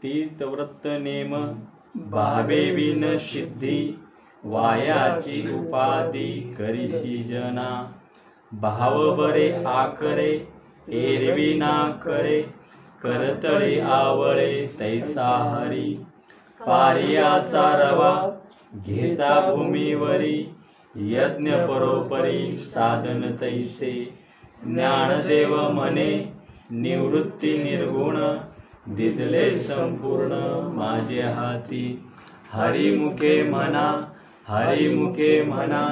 तीर्थव्रत name Bhave win सिद्धी वायाची उपाधी करिशी जना भाव बरे आकरे एरवी ना करे करतळे आवळे तैसा हरी पारियाचा रवा घेता भूमीवरी यज्ञ परोपरी साधन तैसे ज्ञानदेव म्हणे निवृत्ती निर्गुण दिदले संपूर्ण माझे हाती हरिमुखे म्हणा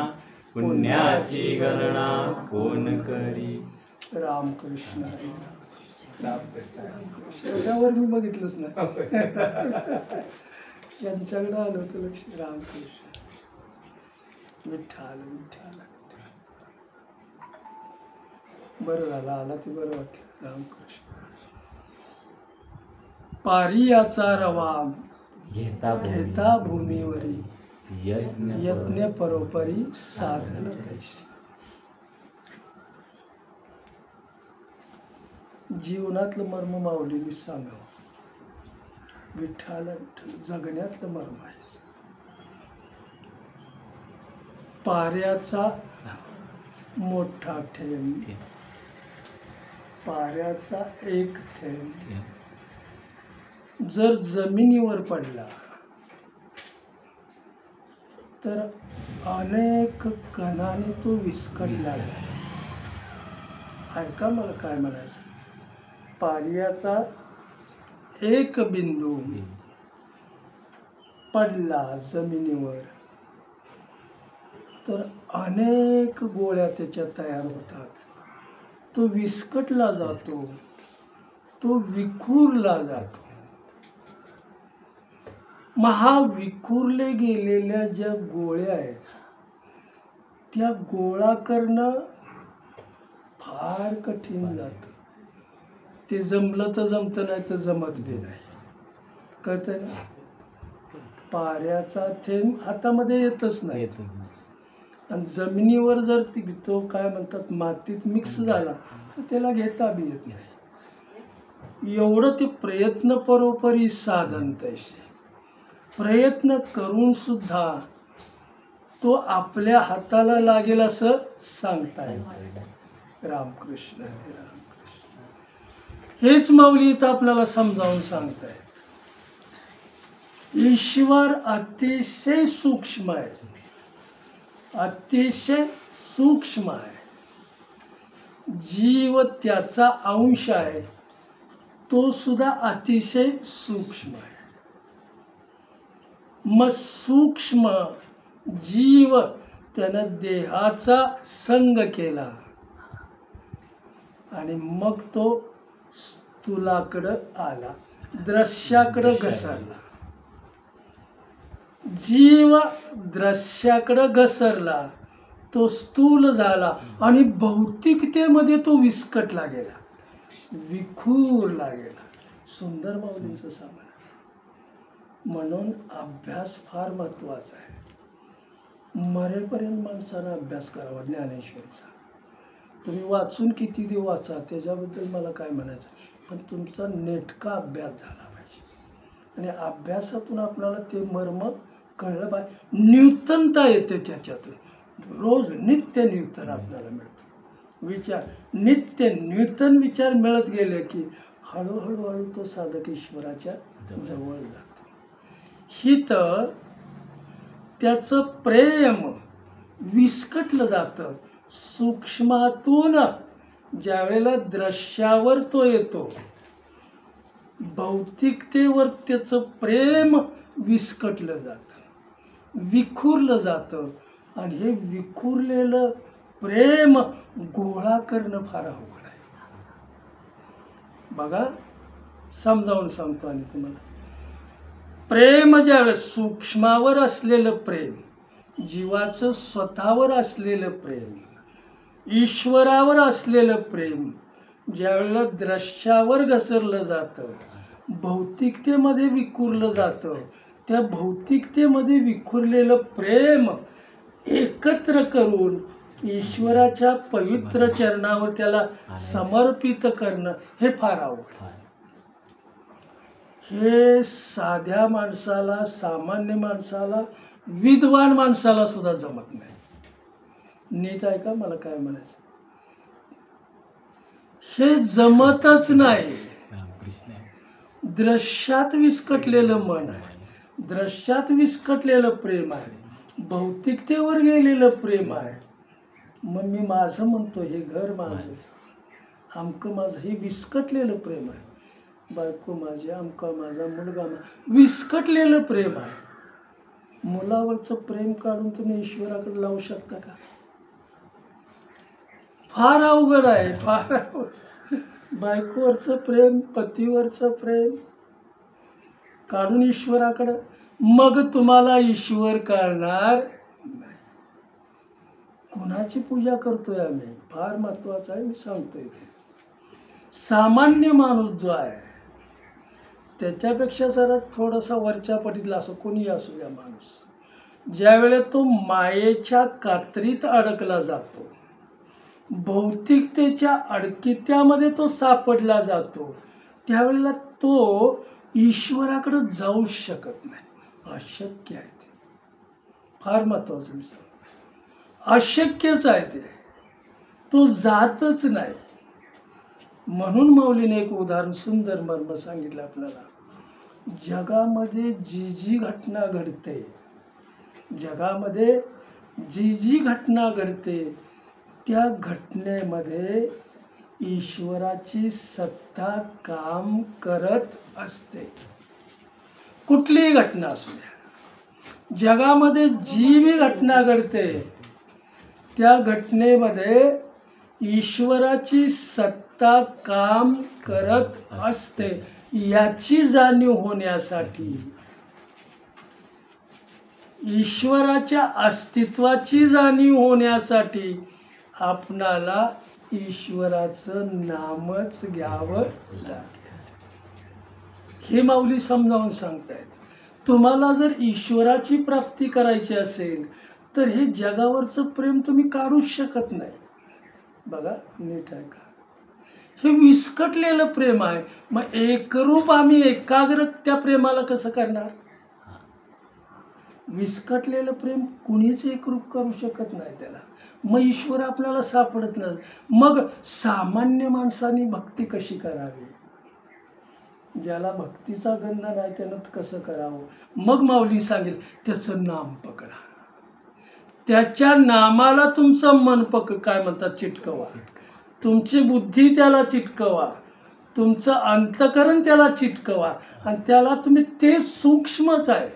पुण्याची गणना कोण करी. रामकृष्ण त्याच्यावर मी बघितलंच नाही यांच्याकडे आलं होतं लक्ष. रामकृष्ण विठ्ठल विठ्ठल बरं झालं आला ते बरं वाटलं. रामकृष्ण पारियाचा रवा घेता भूमीवरी यज्ञ परोपरी साधन तैसे. जीवनातलं मर्म माऊलींनी सांगावं. विठ्ठल जगण्यातलं मर्म आहे. पाऱ्याचा मोठा थेंब पाऱ्याचा एक थेंब जर जमिनीवर पडला तर अनेक कणांनी तो विस्कटला. ऐका मला काय म्हणायचं. पाऱ्याचा एक बिंदू पडला जमिनीवर तर अनेक गोळ्या त्याच्यात तयार होतात. तो विस्कटला जातो, तो विखुरला जातो. विखुरले गेलेल्या ज्या गोळ्या आहेत त्या गोळा करणं फार कठीण जातं. ते जमलं तर जमतं, नाही तर जमत बी नाही. कळतंय ना. पाऱ्याचा थेंब हातामध्ये येतच नाही आणि जमिनीवर जर तो काय म्हणतात मातीत मिक्स झाला तर त्याला घेता बी येत नाही. एवढं ते प्रयत्न परोपरी साधन तैसे. प्रयत्न करून सुद्धा तो आपल्या हाताला लागेल असं सांगता येत. रामकृष्ण रामकृष्ण. हेच माऊली इथं आपल्याला समजावून सांगतायत. ईश्वर अतिशय सूक्ष्म आहे, अतिशय सूक्ष्म आहे. जीव त्याचा अंश आहे, तो सुद्धा अतिशय सूक्ष्म आहे. मग सूक्ष्म जीव त्यानं देहाचा संग केला आणि मग तो स्थूलाकडं आला, दृश्याकडं घसरला. जीव दृश्याकडं घसरला, तो स्थूल झाला आणि भौतिकतेमध्ये तो विस्कटला गेला, विखुरला गेला. सुंदर माऊलींचं सामान. म्हणून अभ्यास फार महत्त्वाचा आहे. मरेपर्यंत माणसानं अभ्यास करावा ज्ञानेश्वरीचा. तुम्ही वाचून किती दिवस वाचा त्याच्याबद्दल मला काय म्हणायचं, पण तुमचा नेटका अभ्यास झाला पाहिजे आणि अभ्यासातून आपल्याला ते मर्म कळलं पाहिजे. न्यूतनता येते त्याच्यातून. रोज नित्य न्यूतन आपल्याला मिळतो. विचार नित्य न्यूतन विचार मिळत गेले की हळूहळू तो साधक ईश्वराच्या जवळ जातो. ही तर त्याचं प्रेम विस्कटलं जातं. सूक्ष्मातून ज्यावेळेला दृश्यावर तो येतो, भौतिकतेवर त्याचं प्रेम विस्कटलं जातं, विखुरलं जातं. आणि हे विखुरलेलं प्रेम गोळा करणं फार अवघड आहे. बघा समजावून सांगतो आणि तुम्हाला. प्रेम ज्यावेळेस सूक्ष्मावर असलेलं प्रेम, जीवाचं स्वतःवर असलेलं प्रेम, ईश्वरावर असलेलं प्रेम ज्यावेळेला दृश्यावर घसरलं जातं, भौतिकतेमध्ये विखुरलं जातं, त्या भौतिकतेमध्ये विखुरलेलं प्रेम एकत्र करून ईश्वराच्या पवित्र चरणावर त्याला समर्पित करणं हे फार अवघड आहे. हे साध्या माणसाला, सामान्य माणसाला, विद्वान माणसाला सुद्धा जमत नाही. नीट आहे का मला काय म्हणायचं? हे जमतच नाही. दृश्यात विस्कटलेलं मन आहे, दृश्यात विस्कटलेलं प्रेम आहे, भौतिकतेवर गेलेलं प्रेम आहे. मग मी माझं म्हणतो, हे घर माझं, आमकं माझं, हे विस्कटलेलं प्रेम आहे. बायको माझी, आमका माझा, मुलगा माझा, विस्कटलेलं प्रेम आहे. मुलावरचं प्रेम काढून तुम्ही ईश्वराकडे लावू शकता का? फार अवघड आहे, फार अवघड. बायकोवरचं प्रेम, पतीवरचं प्रेम काढून ईश्वराकडं, मग तुम्हाला ईश्वर कळणार नाही. कुणाची पूजा करतोय आम्ही? फार महत्वाचं आहे, मी सांगतोय. ते सामान्य माणूस जो आहे त्याच्यापेक्षा जरा थोडासा वरच्या पटीतला असो, कोणी असू द्या माणूस, ज्यावेळेस तो मायेच्या कात्रीत अडकला जातो, भौतिकतेच्या अडकित्यामध्ये तो सापडला जातो, त्यावेळेला तो ईश्वराकडे जाऊ शकत नाही. अशक्य आहे ते. फार महत्वाचं मी सांगतो, अशक्यच आहे ते. तो जातच नाही. म्हणून माऊलीने एक उदाहरण, सुंदर मर्म सांगितलं आपल्याला. जगामध्ये जी जी घटना घडते, जगामध्ये जी जी घटना घडते, त्या घटनेमध्ये ईश्वराची सत्ता काम करत असते. कुठलीही घटना असू द्या, जगामध्ये जी बी घटना घडते त्या घटनेमध्ये ईश्वराची सत्ता काम करत असते. याची जाणीव होण्यासाठी, ईश्वराच्या अस्तित्वाची जाणीव होण्यासाठी आपणाला ईश्वराचं नामच घ्यावं लागेल. हे माऊली समजावून सांगतायत. तुम्हाला जर ईश्वराची प्राप्ती करायची असेल तर हे जगावरचं प्रेम तुम्ही काढूच शकत नाही. बघा नीट आहे का? हे विस्कटलेलं प्रेम आहे. मग एकरूप आम्ही एकाग्र त्या प्रेमाला कसं करणार? विस्कटलेलं प्रेम कुणीच एकरूप करू शकत नाही त्याला. मग ईश्वर आपल्याला सापडत नाही. मग सामान्य माणसाने भक्ती कशी करावी? ज्याला भक्तीचा गंध नाही त्यानं कसं करावं? मग माऊली सांगेल त्याचं नाम पकडा, त्याच्या नामाला तुमचं मन काय म्हणतात चिटकवा, तुमची बुद्धी त्याला चिटकवा, तुमचं अंतकरण त्याला चिटकवा. आणि त्याला तुम्ही, ते सूक्ष्मच आहे,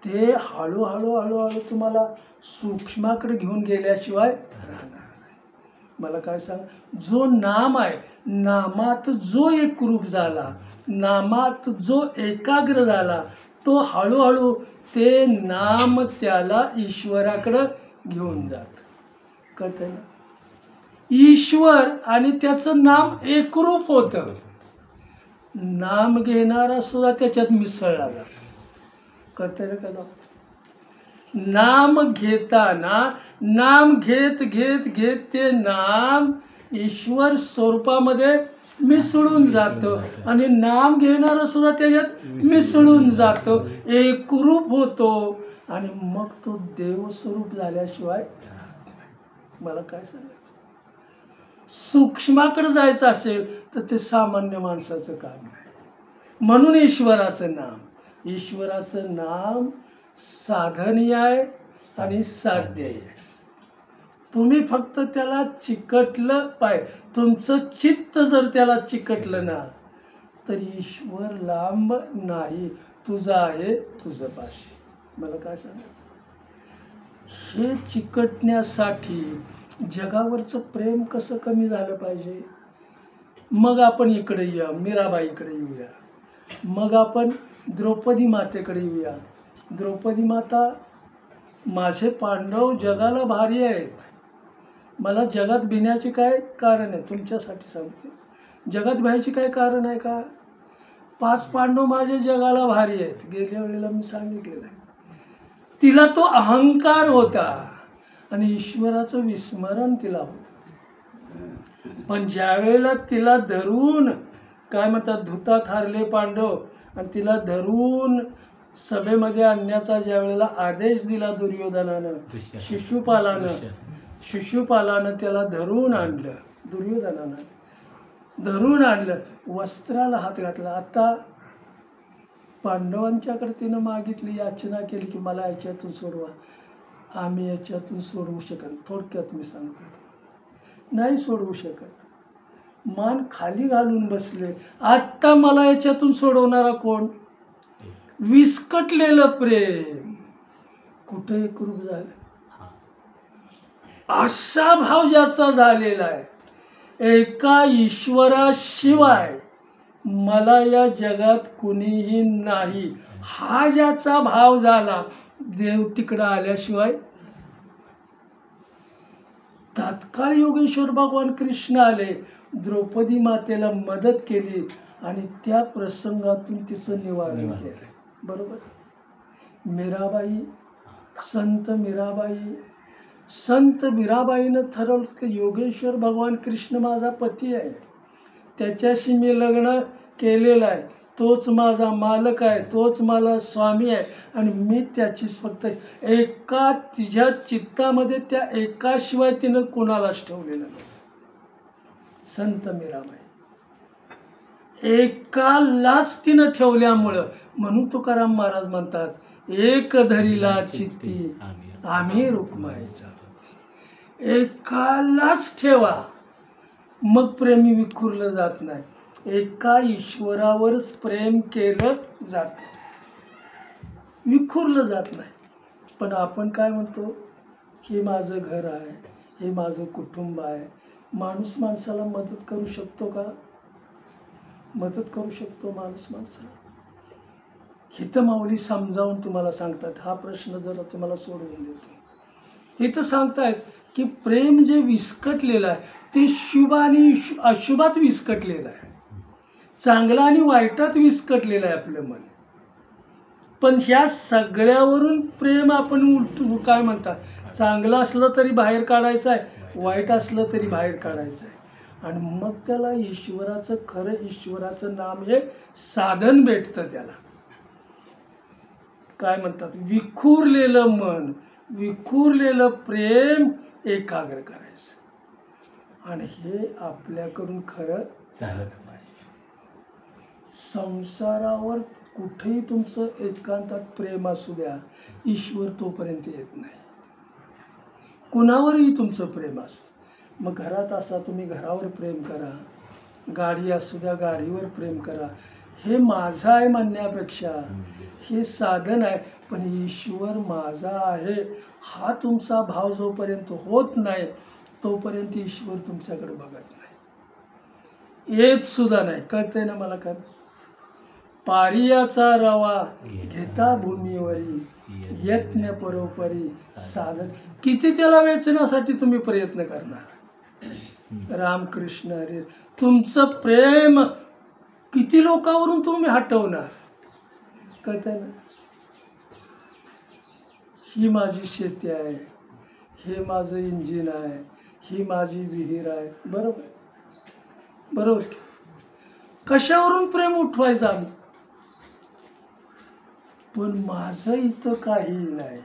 ते हळूहळू हळूहळू तुम्हाला सूक्ष्माकडे घेऊन गेल्याशिवाय राहणार नाही. मला काय सांग, जो नाम आहे, नामात जो एकरूप झाला, नामात जो एकाग्र झाला, तो हळूहळू ते नाम त्याला ईश्वराकडं घेऊन जात. कळतंय ना? ईश्वर आणि त्याचं नाम एकरूप होतं. नाम घेणारा सुद्धा त्याच्यात मिसळला जातो. कळतंय ना? का नाम घेताना, नाम घेत घेत घेत ते नाम ईश्वर स्वरूपामध्ये मिसळून जातं आणि नाम घेणारा सुद्धा त्याच्यात मिसळून जातं, एकरूप होतो. आणि मग तो देवस्वरूप झाल्याशिवाय मला काय सांगायचं? सूक्ष्माकडे जायचं असेल तर ते सामान्य माणसाचं काम नाही. म्हणून ईश्वराचं नाम साधनीय आहे आणि साध्य आहे. तुम्ही फक्त त्याला चिकटलं पाहिजे. तुमचं चित्त जर त्याला चिकटलं ना तर ईश्वर लांब नाही, तुझं आहे तुझं पाशी. मला काय सांगायचं? हे चिकटण्यासाठी जगावरचं प्रेम कसं कमी झालं पाहिजे? मग आपण इकडे येऊया, मीराबाईकडे येऊया, मग आपण द्रौपदी मातेकडे येऊया. द्रौपदी माता, माझे पांडव जगाला भारी आहेत, मला जगात भिण्याचे काय कारण आहे? तुमच्यासाठी सांगते, जगात भ्यायचे काय कारण आहे का? 5 पांडव माझे जगाला भारी आहेत. गेल्या वेळेला मी सांगितलेलं आहे. तिला तो अहंकार होता आणि ईश्वराचं विस्मरण तिला होतं. पण ज्या वेळेला तिला धरून काय म्हणतात, धुतात हारले पांडव, आणि तिला धरून सभेमध्ये आणण्याचा ज्या वेळेला आदेश दिला दुर्योधनानं, शिशुपालानं त्याला धरून आणलं, दुर्योधनानं धरून आणलं, वस्त्राला हात घातला. आता पांडवांच्याकडे तिनं मागितली, याचना केली की मला याच्यातून सोडवा. आम्ही याच्यातून सोडवू शकत, थोडक्यात मी सांगतो, नाही सोडवू शकत. मान खाली घालून बसले. आत्ता मला याच्यातून सोडवणारा कोण? विस्कटलेलं प्रेम कुठे एकरूप झालं, असा भाव ज्याचा झालेला आहे, एका ईश्वराशिवाय मला या जगात कुणीही नाही, हा ज्याचा भाव झाला, देव तिकडं आल्याशिवाय. तात्काळ योगेश्वर भगवान कृष्ण आले, द्रौपदी मातेला मदत केली आणि त्या प्रसंगातून तिचं निवारण केलं. बरोबर. मीराबाई, संत मीराबाईनं ठरवलं की योगेश्वर भगवान कृष्ण माझा पती आहे, त्याच्याशी मी लग्न केलेलं आहे, तोच माझा मालक आहे, तोच मला स्वामी आहे, आणि मी त्याचीच फक्त एका तिच्या चित्तामध्ये त्या एकाशिवाय तिनं कोणालाच ठेवलेलं नाही. संत मीराबाई एकालाच तिनं ठेवल्यामुळं, म्हणून तुकाराम महाराज म्हणतात, एक धरीला चित्ती आम्ही रुक्माईचा. एकालाच ठेवा, मग प्रेमी विखुरलं जात नाही. एका ईश्वरावरच प्रेम केलं जातं, विखुरलं जात नाही. पण आपण काय म्हणतो, हे माझं घर आहे, हे माझं कुटुंब आहे. माणूस माणसाला मदत करू शकतो का? मदत करू शकतो माणूस माणसाला? हिथं माऊली समजावून तुम्हाला सांगतात. हा प्रश्न जरा तुम्हाला सोडवून देतो. इथं सांगतायत की प्रेम जे विस्कटलेलं आहे ते शुभ आणि अशुभात विस्कटलेलं आहे, चांगलं आणि वाईटात विस्कटलेलं आहे आपलं मन. पण ह्या सगळ्यावरून प्रेम आपण उलटू काय म्हणतात, चांगलं असलं तरी बाहेर काढायचं आहे, वाईट असलं तरी बाहेर काढायचं आहे. आणि मग त्याला ईश्वराचं, खरं ईश्वराचं नाम हे साधन भेटतं. त्याला काय म्हणतात, विखुरलेलं मन, विखुरलेलं प्रेम एकाग्र करायचं. आणि हे आपल्याकडून खरं चालत. संसारावर कुठेही तुमचं एकांतात प्रेम असू द्या, ईश्वर तोपर्यंत येत नाही. कुणावरही तुमचं प्रेम असू, मग घरात असा तुम्ही घरावर प्रेम करा, गाडी असू द्या गाडीवर प्रेम करा. हे माझं आहे म्हणण्यापेक्षा हे साधन आहे, पण ईश्वर माझा आहे हा तुमचा भाव जोपर्यंत होत नाही तोपर्यंत ईश्वर तुमच्याकडे बघत नाही, येत सुद्धा नाही. कळतंय ना मला? काय पारियाचा रवा घेता भूमीवरी, यत्न परोपरी साधन. किती त्याला वेचण्यासाठी तुम्ही प्रयत्न करणार? रामकृष्ण हरी, तुमचं प्रेम किती लोकांवरून तुम्ही हटवणार? कळतंय ना? ही माझी शेती आहे, हे माझं इंजिन आहे, ही माझी विहीर आहे. बरोबर बरोबर. कशावरून प्रेम उठवायचं आम्ही? पण माझं इथं काही नाही,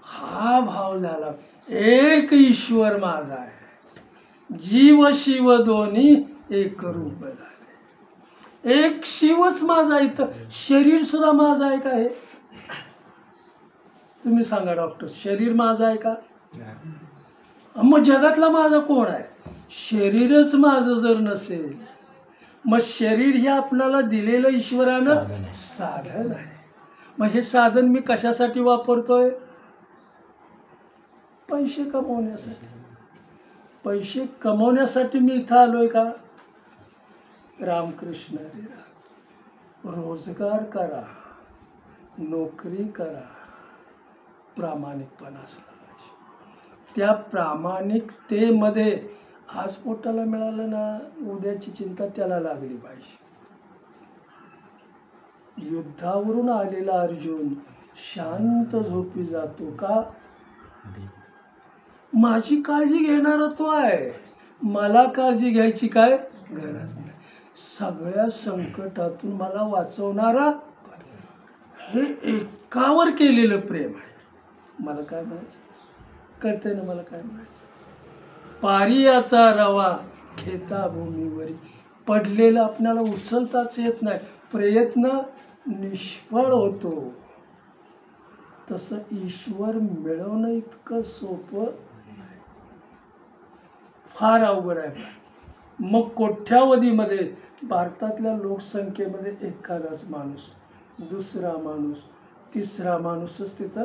हा भाव झाला. एक ईश्वर माझा आहे, जीव शिव दोन्ही एक रूप झाले. एक शिवच माझा इथं. शरीर सुद्धा माझं आहे का? हे तुम्ही सांगा डॉक्टर, शरीर माझं आहे का? मग जगातला माझा कोण आहे? शरीरच माझं जर नसेल, मग शरीर हे आपल्याला दिलेलं ईश्वरानं साधन आहे. मग हे साधन मी कशासाठी वापरतोय? पैसे कमवण्यासाठी. पैसे कमवण्यासाठी मी इथं आलोय का? रामकृष्ण हरी राम. रोजगार करा, नोकरी करा, प्रामाणिकपणा असला पाहिजे. त्या प्रामाणिकतेमध्ये आज पोटाला मिळालं ना, उद्याची चिंता त्याला लागली पाहिजे. युद्धावरून आलेला अर्जुन शांत झोपी जातो का? माझी काळजी घेणारा तो आहे, मला काळजी घ्यायची काय गरज नाही. सगळ्या संकटातून मला वाचवणारा हे एकावर केलेलं प्रेम आहे. मला काय म्हणायचं कळतंय ना मला काय म्हणायचं. पारियाचा रवा घेता भूमीवरी, पडलेलं आपल्याला उचलताच येत नाही, प्रयत्न निष्फळ होतो. तसं ईश्वर मिळवणं इतकं सोपं फार अवघड आहे. मग कोट्यावधीमध्ये भारतातल्या लोकसंख्येमध्ये एखादाच माणूस, दुसरा माणूस, तिसरा माणूसच तिथं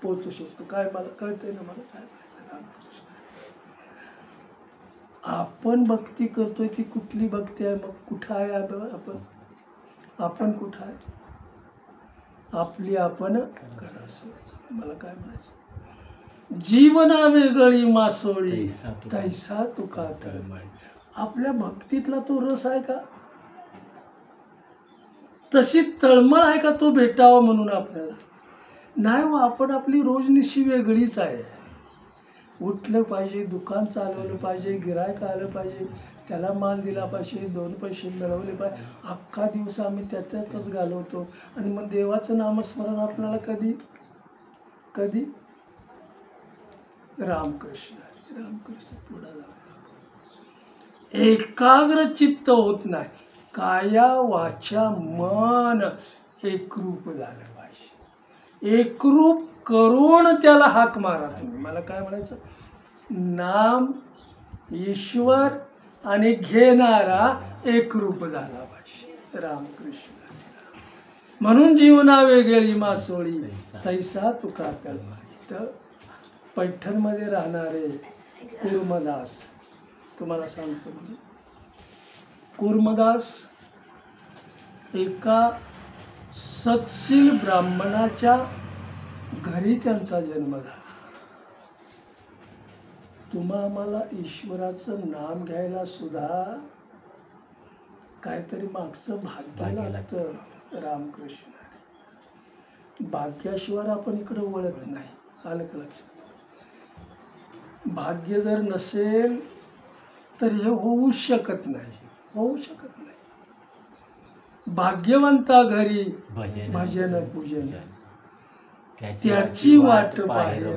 पोचू शकतो. काय मला कळतंय ना मला काय म्हणायचं. रामकृष्ण. आपण भक्ती करतोय ती कुठली भक्ती आहे? मग कुठं आहे आपण कुठं आहे? आपली आपण करा. मला काय म्हणायचं. जीवना वेगळी मासोळी तैसा तुका तळमळी. आपल्या भक्तीतला तो रस आहे का? तशी तळमळ आहे का तो भेटावा म्हणून आपल्याला? नाही हो, आपण आपली रोजनिशी वेगळीच आहे. उठलं पाहिजे, दुकान चालवलं पाहिजे, गिरायक आलं पाहिजे, त्याला माल दिला पाहिजे, 2 पैसे मिळवले पाहिजे. अख्खा दिवस आम्ही त्याच्यातच घालवतो. आणि मग देवाचं नामस्मरण आपल्याला कधी कधी रामकृष्ण रामकृष्ण पुढं जाऊ. एकाग्र चित्त होत नाही. काया वाचा मन एकरूप झालं पाहिजे. एकरूप करून त्याला हाक मारा तुम्ही. मला काय म्हणायचं. नाम ईश्वर आणि घेणारा एकरूप झाला पाहिजे. रामकृष्ण. म्हणून जीवना वेगळी मासोळी तैसा तुका तळमळी. तर पैठणमध्ये राहणारे कुर्मदास, तुम्हाला सांगतो मी, कुर्मदास एका सत्शील ब्राह्मणाच्या घरी त्यांचा जन्म झाला. तुम्हा आम्हाला ईश्वराचं नाम घ्यायला सुद्धा काहीतरी मागचं भाग्य लागतं. रामकृष्ण. भाग्याशिवाय आपण इकडं वळत नाही. आलं का लक्षात. भाग्य जर नसेल तर हे होऊ शकत नाही. होऊ शकत नाही. भाग्यवंता घरी भजन पूजन त्याची वाट पाहिजे.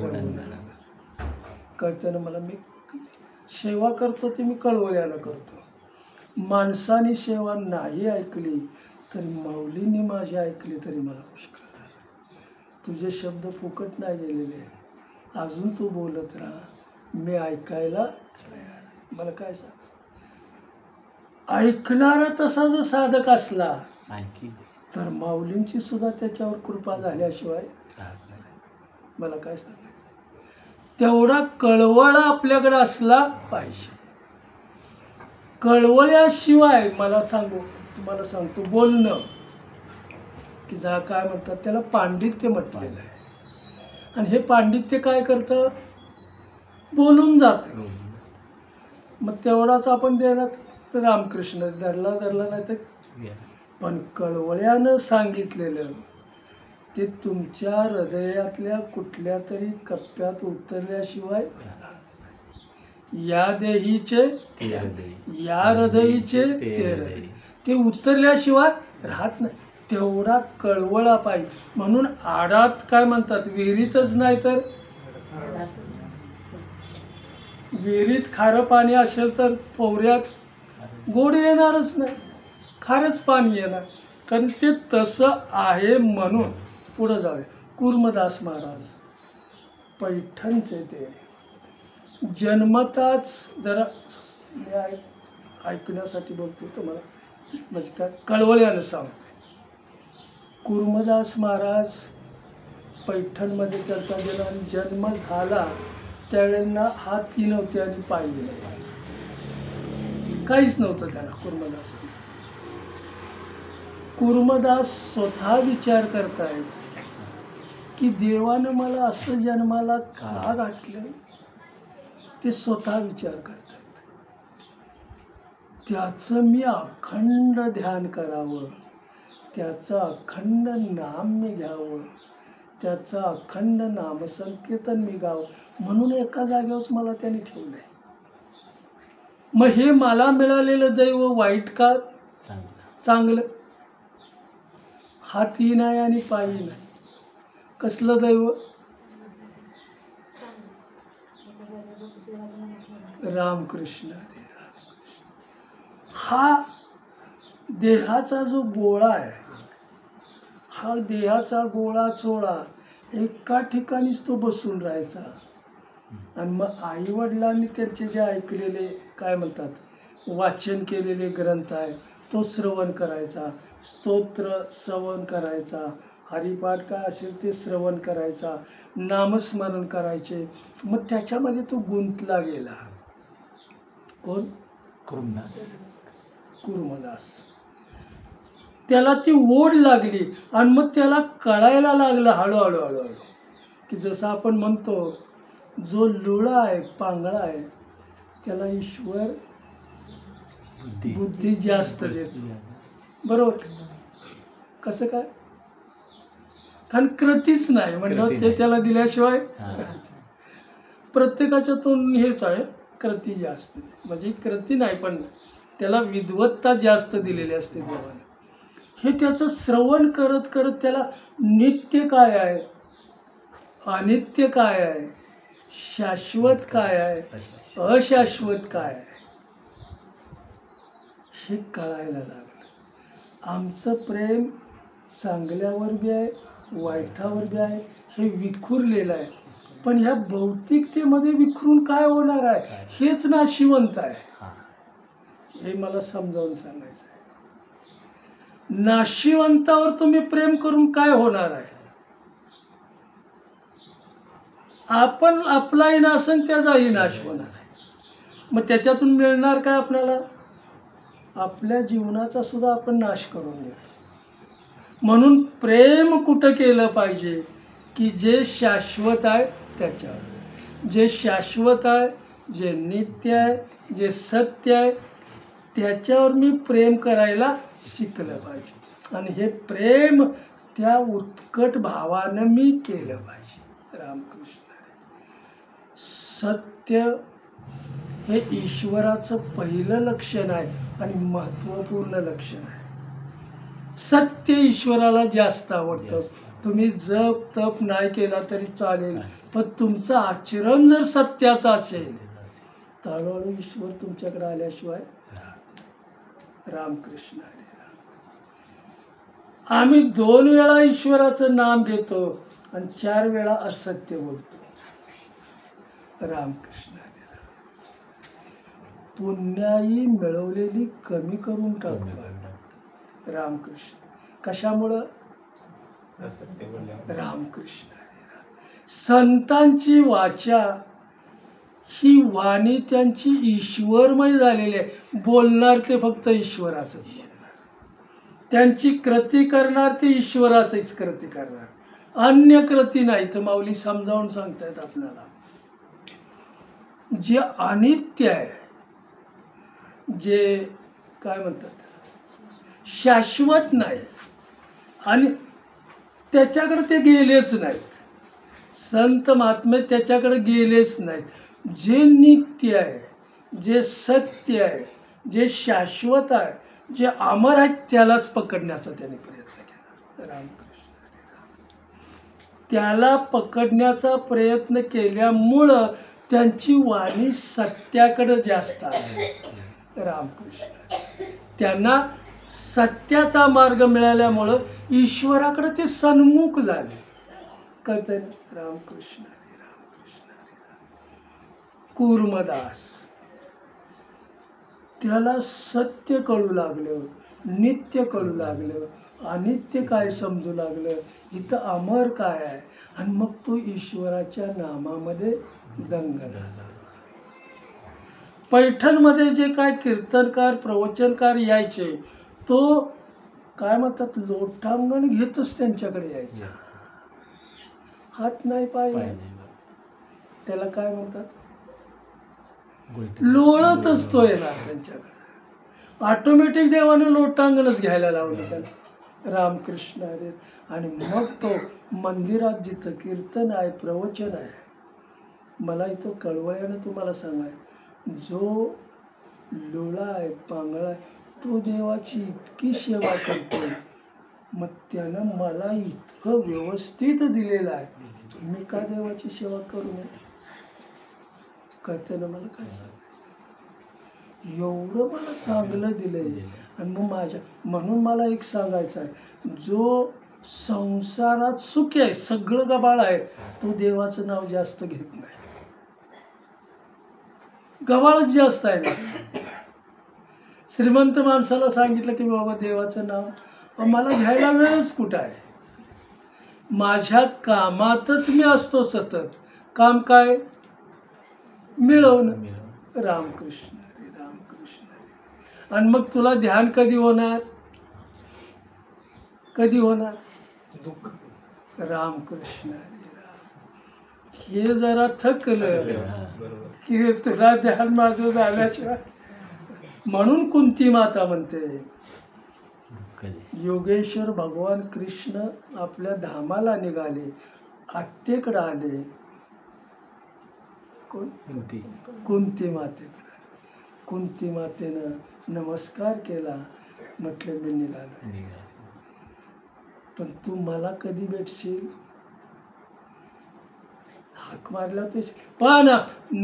कळतं ना मला. मी सेवा करतो ते मी कळवल्यानं करतो. माणसाने सेवा नाही ऐकली तरी माऊलींनी माझी ऐकली तरी मला पुष्कळ. तुझे शब्द फुकट नाही गेलेले. अजून तू बोलत राहा, मी ऐकायला तयार आहे. मला काय सांग. ऐकणारा तसा जर साधक असला तर माऊलींची सुद्धा त्याच्यावर कृपा झाल्याशिवाय राहत नाही. मला काय सांगायचं. तेवढा कळवळा आपल्याकडे असला पाहिजे. कळवळ्याशिवाय मला तुम्हाला सांगतो बोलणं की जा काय म्हणतात त्याला पांडित्य म्हटलेलं आहे. आणि हे पांडित्य काय करतं. बोलून जातं. मग तेवढाच आपण देणार तर रामकृष्ण धरला नाही तर. पण कळवळ्यानं सांगितलेलं ते तुमच्या हृदयातल्या कुठल्या तरी कप्प्यात उतरल्याशिवाय या देहीचे या हृदयीचे ते हृदय ते उतरल्याशिवाय राहत नाही. तेवढा कळवळा पाहिजे. म्हणून आडात काय म्हणतात, विहिरीतच नाही तर विहिरीत खारं पाणी असेल तर पोहऱ्यात गोड येणारच नाही, खारंच पाणी येणार. कारण ते तसं आहे. म्हणून पुढं जाऊया. कुर्मदास महाराज पैठणचे ते जन्मताच जरा मी ऐकण्यासाठी बोलतो तुम्हाला, म्हणजे काय कळवळ्यानं सांगतो. कुर्मदास महाराज पैठणमध्ये त्यांचा जन्म झाला त्यावेळेला हातही नव्हते आणि पायही नव्हते, काहीच नव्हतं त्याला. कुर्मदास स्वतः विचार करतायत की देवानं मला असं जन्माला का घातलं. ते स्वतः विचार करतायत. त्याचं मी अखंड ध्यान करावं, त्याचं अखंड नाम मी घ्यावं, त्याचं अखंड नामसंकीर्तन मी गावं, म्हणून एका जागेवरच मला त्याने ठेवलं आहे. मग हे मला मिळालेलं दैव वाईट का चांगलं. चांगलं. हातही नाही आणि पायही नाही. कसलं दैव? रामकृष्ण हरी. हा देहाचा जो गोळा आहे, हा देहाचा गोळा चोळा एका ठिकाणीच तो बसून राहायचा. आणि मग आई वडिलांनी त्यांचे जे ऐकलेले काय म्हणतात वाचन केलेले ग्रंथ आहे तो श्रवण करायचा, स्तोत्र श्रवण करायचा, हरिपाठ काय असेल ते श्रवण करायचा, नामस्मरण करायचे. मग त्याच्यामध्ये तो गुंतला गेला. कोण? कुर्मदास. त्याला ती ओढ लागली आणि मग त्याला कळायला लागलं हळूहळू हळूहळू की जसं आपण म्हणतो जो लुळा आहे, पांगळा आहे, त्याला ईश्वर बुद्धी जास्त देतो. बरोबर? कसं काय? कारण कृतीच नाही म्हणलं ते त्याला दिल्याशिवाय. प्रत्येकाच्या तोंड हेच आहे, कृती जास्त. म्हणजे कृती नाही पण त्याला विद्वत्ता जास्त दिलेली असते देवाने. हे त्याचं श्रवण करत करत त्याला नित्य काय आहे, अनित्य काय आहे, शाश्वत काय आहे, अशाश्वत काय आहे हे कळायला लागलं. आमचं प्रेम चांगल्यावर बी आहे, वाईटावर बी आहे, हे विखुरलेलं आहे. पण ह्या भौतिकतेमध्ये विखरून काय होणार आहे, हेच नाशिवंत आहे. हे मला समजावून सांगायचं आहे. नाशिवंतावर तुम्ही प्रेम करून काय होणार आहे? आपण आपलाही नाश आणि त्याचाही नाश होणार आहे. मग त्याच्यातून मिळणार काय आपल्याला? आपल्या जीवनाचा सुद्धा आपण नाश करून घेतो. म्हणून प्रेम कुठं केलं पाहिजे की जे शाश्वत आहे त्याच्यावर, जे शाश्वत आहे, जे नित्य आहे, जे सत्य आहे त्याच्यावर मी प्रेम करायला शिकलं पाहिजे. आणि हे प्रेम त्या उत्कट भावानं मी केलं पाहिजे. रामकृष्ण. सत्य हे ईश्वराचं पहिलं लक्षण आहे आणि महत्त्वपूर्ण लक्षण आहे. सत्य ईश्वराला जास्त आवडतं. तुम्ही जप तप नाही केला तरी चालेल, पण तुमचं आचरण जर सत्याचं असेल तर हळूहळू ईश्वर तुमच्याकडे आल्याशिवाय. रामकृष्ण हरी राम. आम्ही 2 वेळा ईश्वराचं नाम घेतो आणि 4 वेळा असत्य बोलतो. रामकृष्ण हरी राम. पुण्याई मिळवलेली कमी करून टाकतो. रामकृष्ण. कशामुळं? रामकृष्ण हरी राम. संतांची वाचा ही वाणी त्यांची ईश्वरमय झालेली आहे. बोलणार ते फक्त ईश्वराचंच बोलणार, त्यांची कृती करणार ते ईश्वराचंच कृती करणार, अन्य कृती नाही. तर माऊली समजावून सांगतायत आपल्याला जे अनित्य आहे, जे काय म्हणतात शाश्वत नाही आणि त्याच्याकडे ते गेलेच नाहीत. संत महात्मे त्याच्याकडे गेलेच नाहीत. जे नित्य आहे, जे सत्य आहे, जे शाश्वत आहे, जे अमर आहे त्यालाच पकडण्याचा त्याने प्रयत्न केला. रामकृष्ण. त्याला पकडण्याचा प्रयत्न केल्यामुळं त्यांची वाणी सत्याकडे जास्त आहे. रामकृष्ण. त्यांना सत्याचा मार्ग मिळाल्यामुळं ईश्वराकडे ते सन्मुख झाले. कळतंय ना? रामकृष्ण हरी. रामकृष्ण हरी राम. कुर्मदास त्याला सत्य कळू लागलं, नित्य कळू लागलं, अनित्य काय समजू लागलं, इथं अमर काय आहे. आणि मग तो ईश्वराच्या नामामध्ये दंग झाला. पैठणमध्ये जे काय कीर्तनकार प्रवचनकार यायचे तो काय म्हणतात लोटांगण घेतच त्यांच्याकडे यायचा. हात नाही पाय नाही, त्याला काय म्हणतात लोळतच तो येणार त्यांच्याकडे. ऑटोमॅटिक देवाने लोटांगणच घ्यायला लावलं त्याला. रामकृष्ण हरी. आणि मग तो मंदिरात जिथं कीर्तन आहे प्रवचन आहे, मला इथं कळवळ्यानं तुम्हाला सांगाय जो लुळा आहे पांगळा आहे तो देवाची इतकी सेवा करतोय, मग त्यानं मला इतकं व्यवस्थित दिलेलं आहे, मी का देवाची सेवा करू नये? का त्यानं मला काय सांगायचं? एवढं मला चांगलं दिलंय. आणि मग म्हणून मला एक सांगायचं आहे, जो संसारात सुखी आहे, सगळं गबाळ आहे, तो देवाचं नाव जास्त घेत नाही. गबाळच जास्त आहे ना. श्रीमंत माणसाला सांगितलं की बाबा देवाचं नाव, मला घ्यायला वेळच कुठं आहे? माझ्या कामातच मी असतो सतत. काम काय? मिळवणं. रामकृष्ण हरी, रामकृष्ण हरी. आणि मग तुला ध्यान कधी होणार? कधी होणार? रामकृष्ण हरी राम. हे जरा थकलं की तुला ध्यान माझं झाल्याशिवाय. म्हणून कुंती माता म्हणते, योगेश्वर भगवान कृष्ण आपल्या धामाला निघाले, आत्तेकडे आले. कुंती मातेकडे. कुंती मातेनं नमस्कार केला, म्हटलं मी निघालो, पण तू मला कधी भेटशील? हाक मारला होते. पण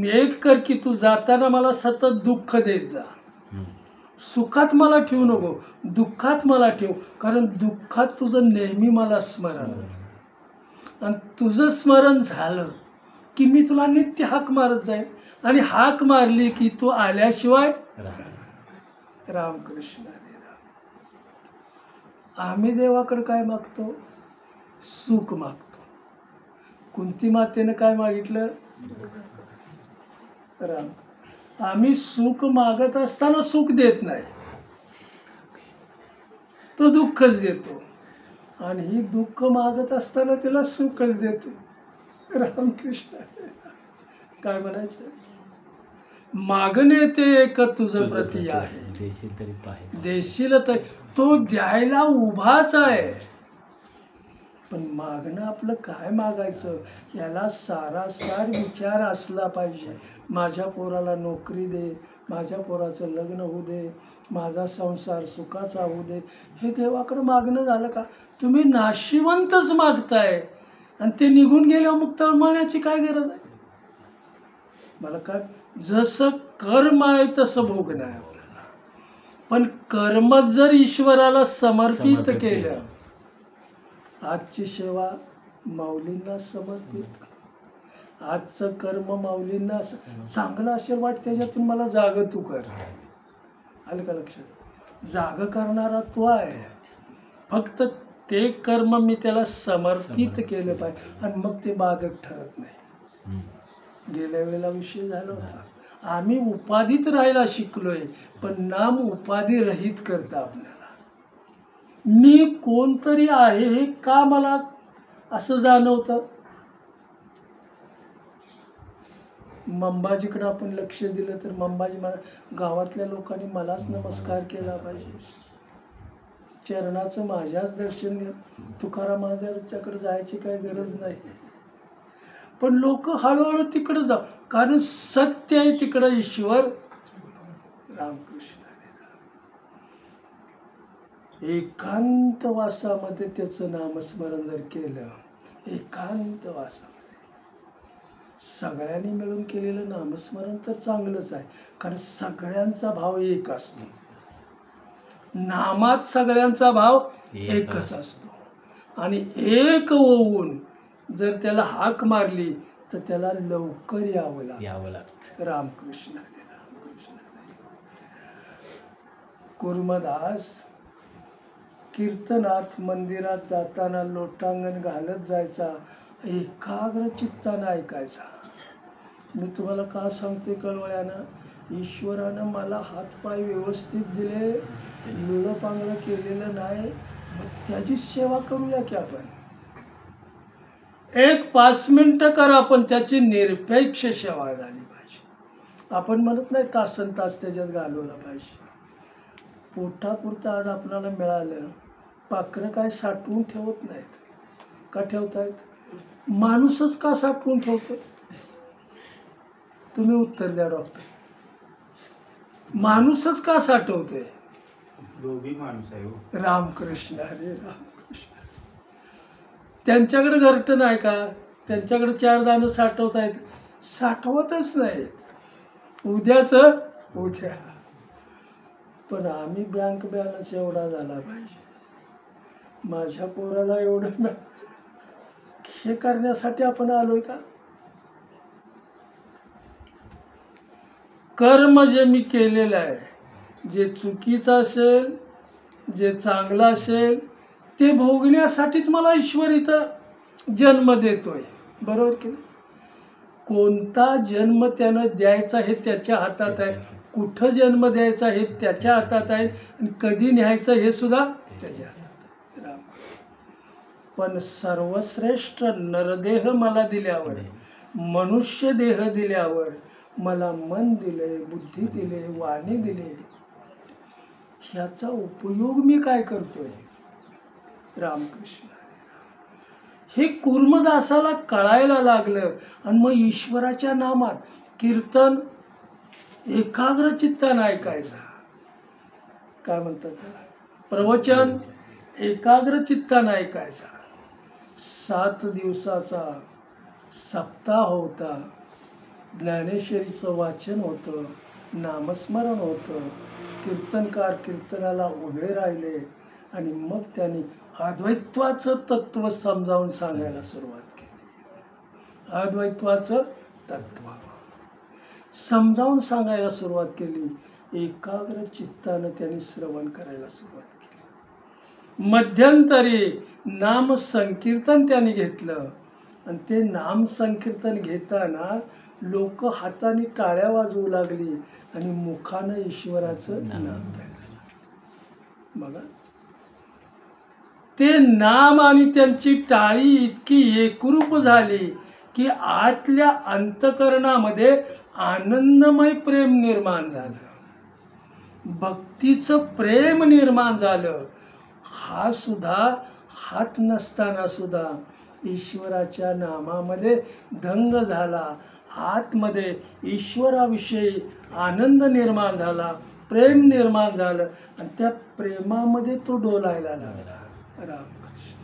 एक कर की तू जाताना मला सतत दुःख देत जा. सुखात मला ठेवू नको, दुःखात मला ठेव. कारण दुःखात तुझं नेहमी मला स्मरण, आणि तुझं स्मरण झालं की मी तुला नित्य हाक मारत जाईन. आणि हाक मारली की तू आल्याशिवाय. रामकृष्ण हरी राम. आम्ही देवाकडे काय मागतो? सुख मागतो. कुंती मातेनं काय मागितलं? राम. आम्ही सुख मागत असताना सुख देत नाही, तो दुःखच देतो. आणि ही दुःख मागत असताना तिला सुखच देतो. रामकृष्ण. काय म्हणायचं? मागणे ते एक तुझं प्रती आहे, देशील तर. तो द्यायला उभाच आहे, पण मागणं आपलं काय मागायचं याला सारासार विचार असला पाहिजे. माझ्या पोराला नोकरी दे, माझ्या पोराचं लग्न होऊ दे, माझा संसार सुखाचा होऊ दे. हे देवाकडं मागणं झालं का? तुम्ही नाशिवंतच मागताय, आणि ते निघून गेल्यावर मग तळमळण्याची काय गरज आहे? मला काय, जसं कर्म आहे तसं भोगणं आहे आपल्याला. पण कर्म जर ईश्वराला समर्पित केलं, आजची सेवा माऊलींना समर्पित, आजचं कर्म माऊलींना चांगलं असेल वाट, त्याच्यातून मला जाग तू कर. आलं का लक्षात? जाग करणारा तू आहे. फक्त ते कर्म मी त्याला समर्पित केलं पाहिजे, आणि मग ते बाधक ठरत नाही. गेल्या वेळेला विषय झाला होता, आम्ही उपाधीत राहायला शिकलोय, पण नाम उपाधी रहित करतं आपल्याला. मी कोणतरी आहे हे का मला असं जाणवतं? मंबाजीकडे आपण लक्ष दिलं तर मंबाजी मला, गावातल्या लोकांनी मलाच नमस्कार केला पाहिजे, चरणाचं माझ्याच दर्शन घ्या. तुकाराम महाराजांच्याकडे जायची काही गरज नाही. पण लोक हळूहळू तिकडं जाऊ, कारण सत्य आहे तिकडं ईश्वर. रामकृष्ण हरी राम. एकांत वासामध्ये त्याचं नामस्मरण जर केलं, एकांत वासामध्ये सगळ्यांनी मिळून केलेलं नामस्मरण तर चांगलंच आहे, कारण सगळ्यांचा भाव एक असतो. नामात सगळ्यांचा भाव एकच असतो. आणि एक होऊन जर त्याला हाक मारली तर त्याला लवकर यावं लागतं. रामकृष्ण हरी, रामकृष्ण हरी. कुर्मदास कीर्तनात मंदिरात जाताना लोटांगण घालत जायचा, एकाग्र चित्तानं ऐकायचा. मी तुम्हाला का सांगते कळवळ्यानं? ईश्वरानं मला हातपाय व्यवस्थित दिले, लुळं पांगलं केलेलं नाही, मग त्याची सेवा करूया की आपण. एक 5 मिनिटं करा, पण त्याची निरपेक्ष सेवा झाली पाहिजे. आपण म्हणत नाही तासन तास त्याच्यात घालवला पाहिजे. पोटापुरतं आज आपल्याला मिळालं, पाखरं काय साठवून ठेवत नाहीत. का ठेवतायत? माणूसच का साठवून ठेवतो? तुम्ही उत्तर द्या डॉक्टर. माणूसच का साठवतोय? लोभी माणूस आहे हो. रामकृष्ण हरे रामकृष्ण. त्यांच्याकडे घरट नाही का? त्यांच्याकडे 4 दाणं साठवत आहेत, साठवतच नाहीत. उद्या. पण आम्ही बँक बॅलन्स एवढा झाला पाहिजे, माझ्या पोराला एवढं हे करण्यासाठी आपण आलोय का? कर्म जे मी केलेलं आहे, जे चुकीचं असेल, जे चांगलं असेल, ते भोगण्यासाठीच मला ईश्वर इथं जन्म देतोय. बरोबर की नाही? कोणता जन्म त्यानं द्यायचा हे त्याच्या हातात आहे, कुठं जन्म द्यायचा हे त्याच्या हातात आहे, आणि कधी न्यायचं हे सुद्धा त्याच्या हातात आहे. पण सर्वश्रेष्ठ नरदेह मला दिल्यावर, मनुष्य देह दिल्यावर, मला मन दिले, बुद्धी दिले, वाणी दिले, ह्याचा उपयोग मी काय करतोय? रामकृष्ण. हे कुर्मदासाला कळायला लागलं, आणि मग ईश्वराच्या नामात कीर्तन एकाग्र चित्तानं ऐकायचा. काय म्हणतात त्याला? प्रवचन एकाग्र चित्तानं ऐकायचा. 7 दिवसाचा सप्ताह होता. ज्ञानेश्वरीचं वाचन होतं, नामस्मरण होतं, कीर्तनकार कीर्तनाला उभे राहिले, आणि मग त्यांनी अद्वैत्वाचं तत्त्व समजावून सांगायला सुरुवात केली. अद्वैत्वाचं तत्त्व समजावून सांगायला सुरुवात केली. एकाग्र चित्तानं त्यांनी श्रवण करायला सुरुवात केली. मध्यंतरी नाम संकीर्तन त्यांनी घेतलं, आणि ते नाम संकीर्तन घेताना लोक हाताने टाळ्या वाजवू लागली, आणि मुखानं ईश्वराचं नाम घ्यायचं. बघा, ते नाम आणि त्यांची टाळी इतकी एकरूप झाली की आतल्या अंतकरणामध्ये आनंदमय प्रेम निर्माण झालं, भक्तीचं प्रेम निर्माण झालं. हा सुद्धा हात नसताना सुद्धा ईश्वराच्या नामामध्ये दंग झाला. आतमध्ये ईश्वराविषयी आनंद निर्माण झाला, प्रेम निर्माण झालं, आणि त्या प्रेमामध्ये तो डोलायला लागला. रामकृष्ण.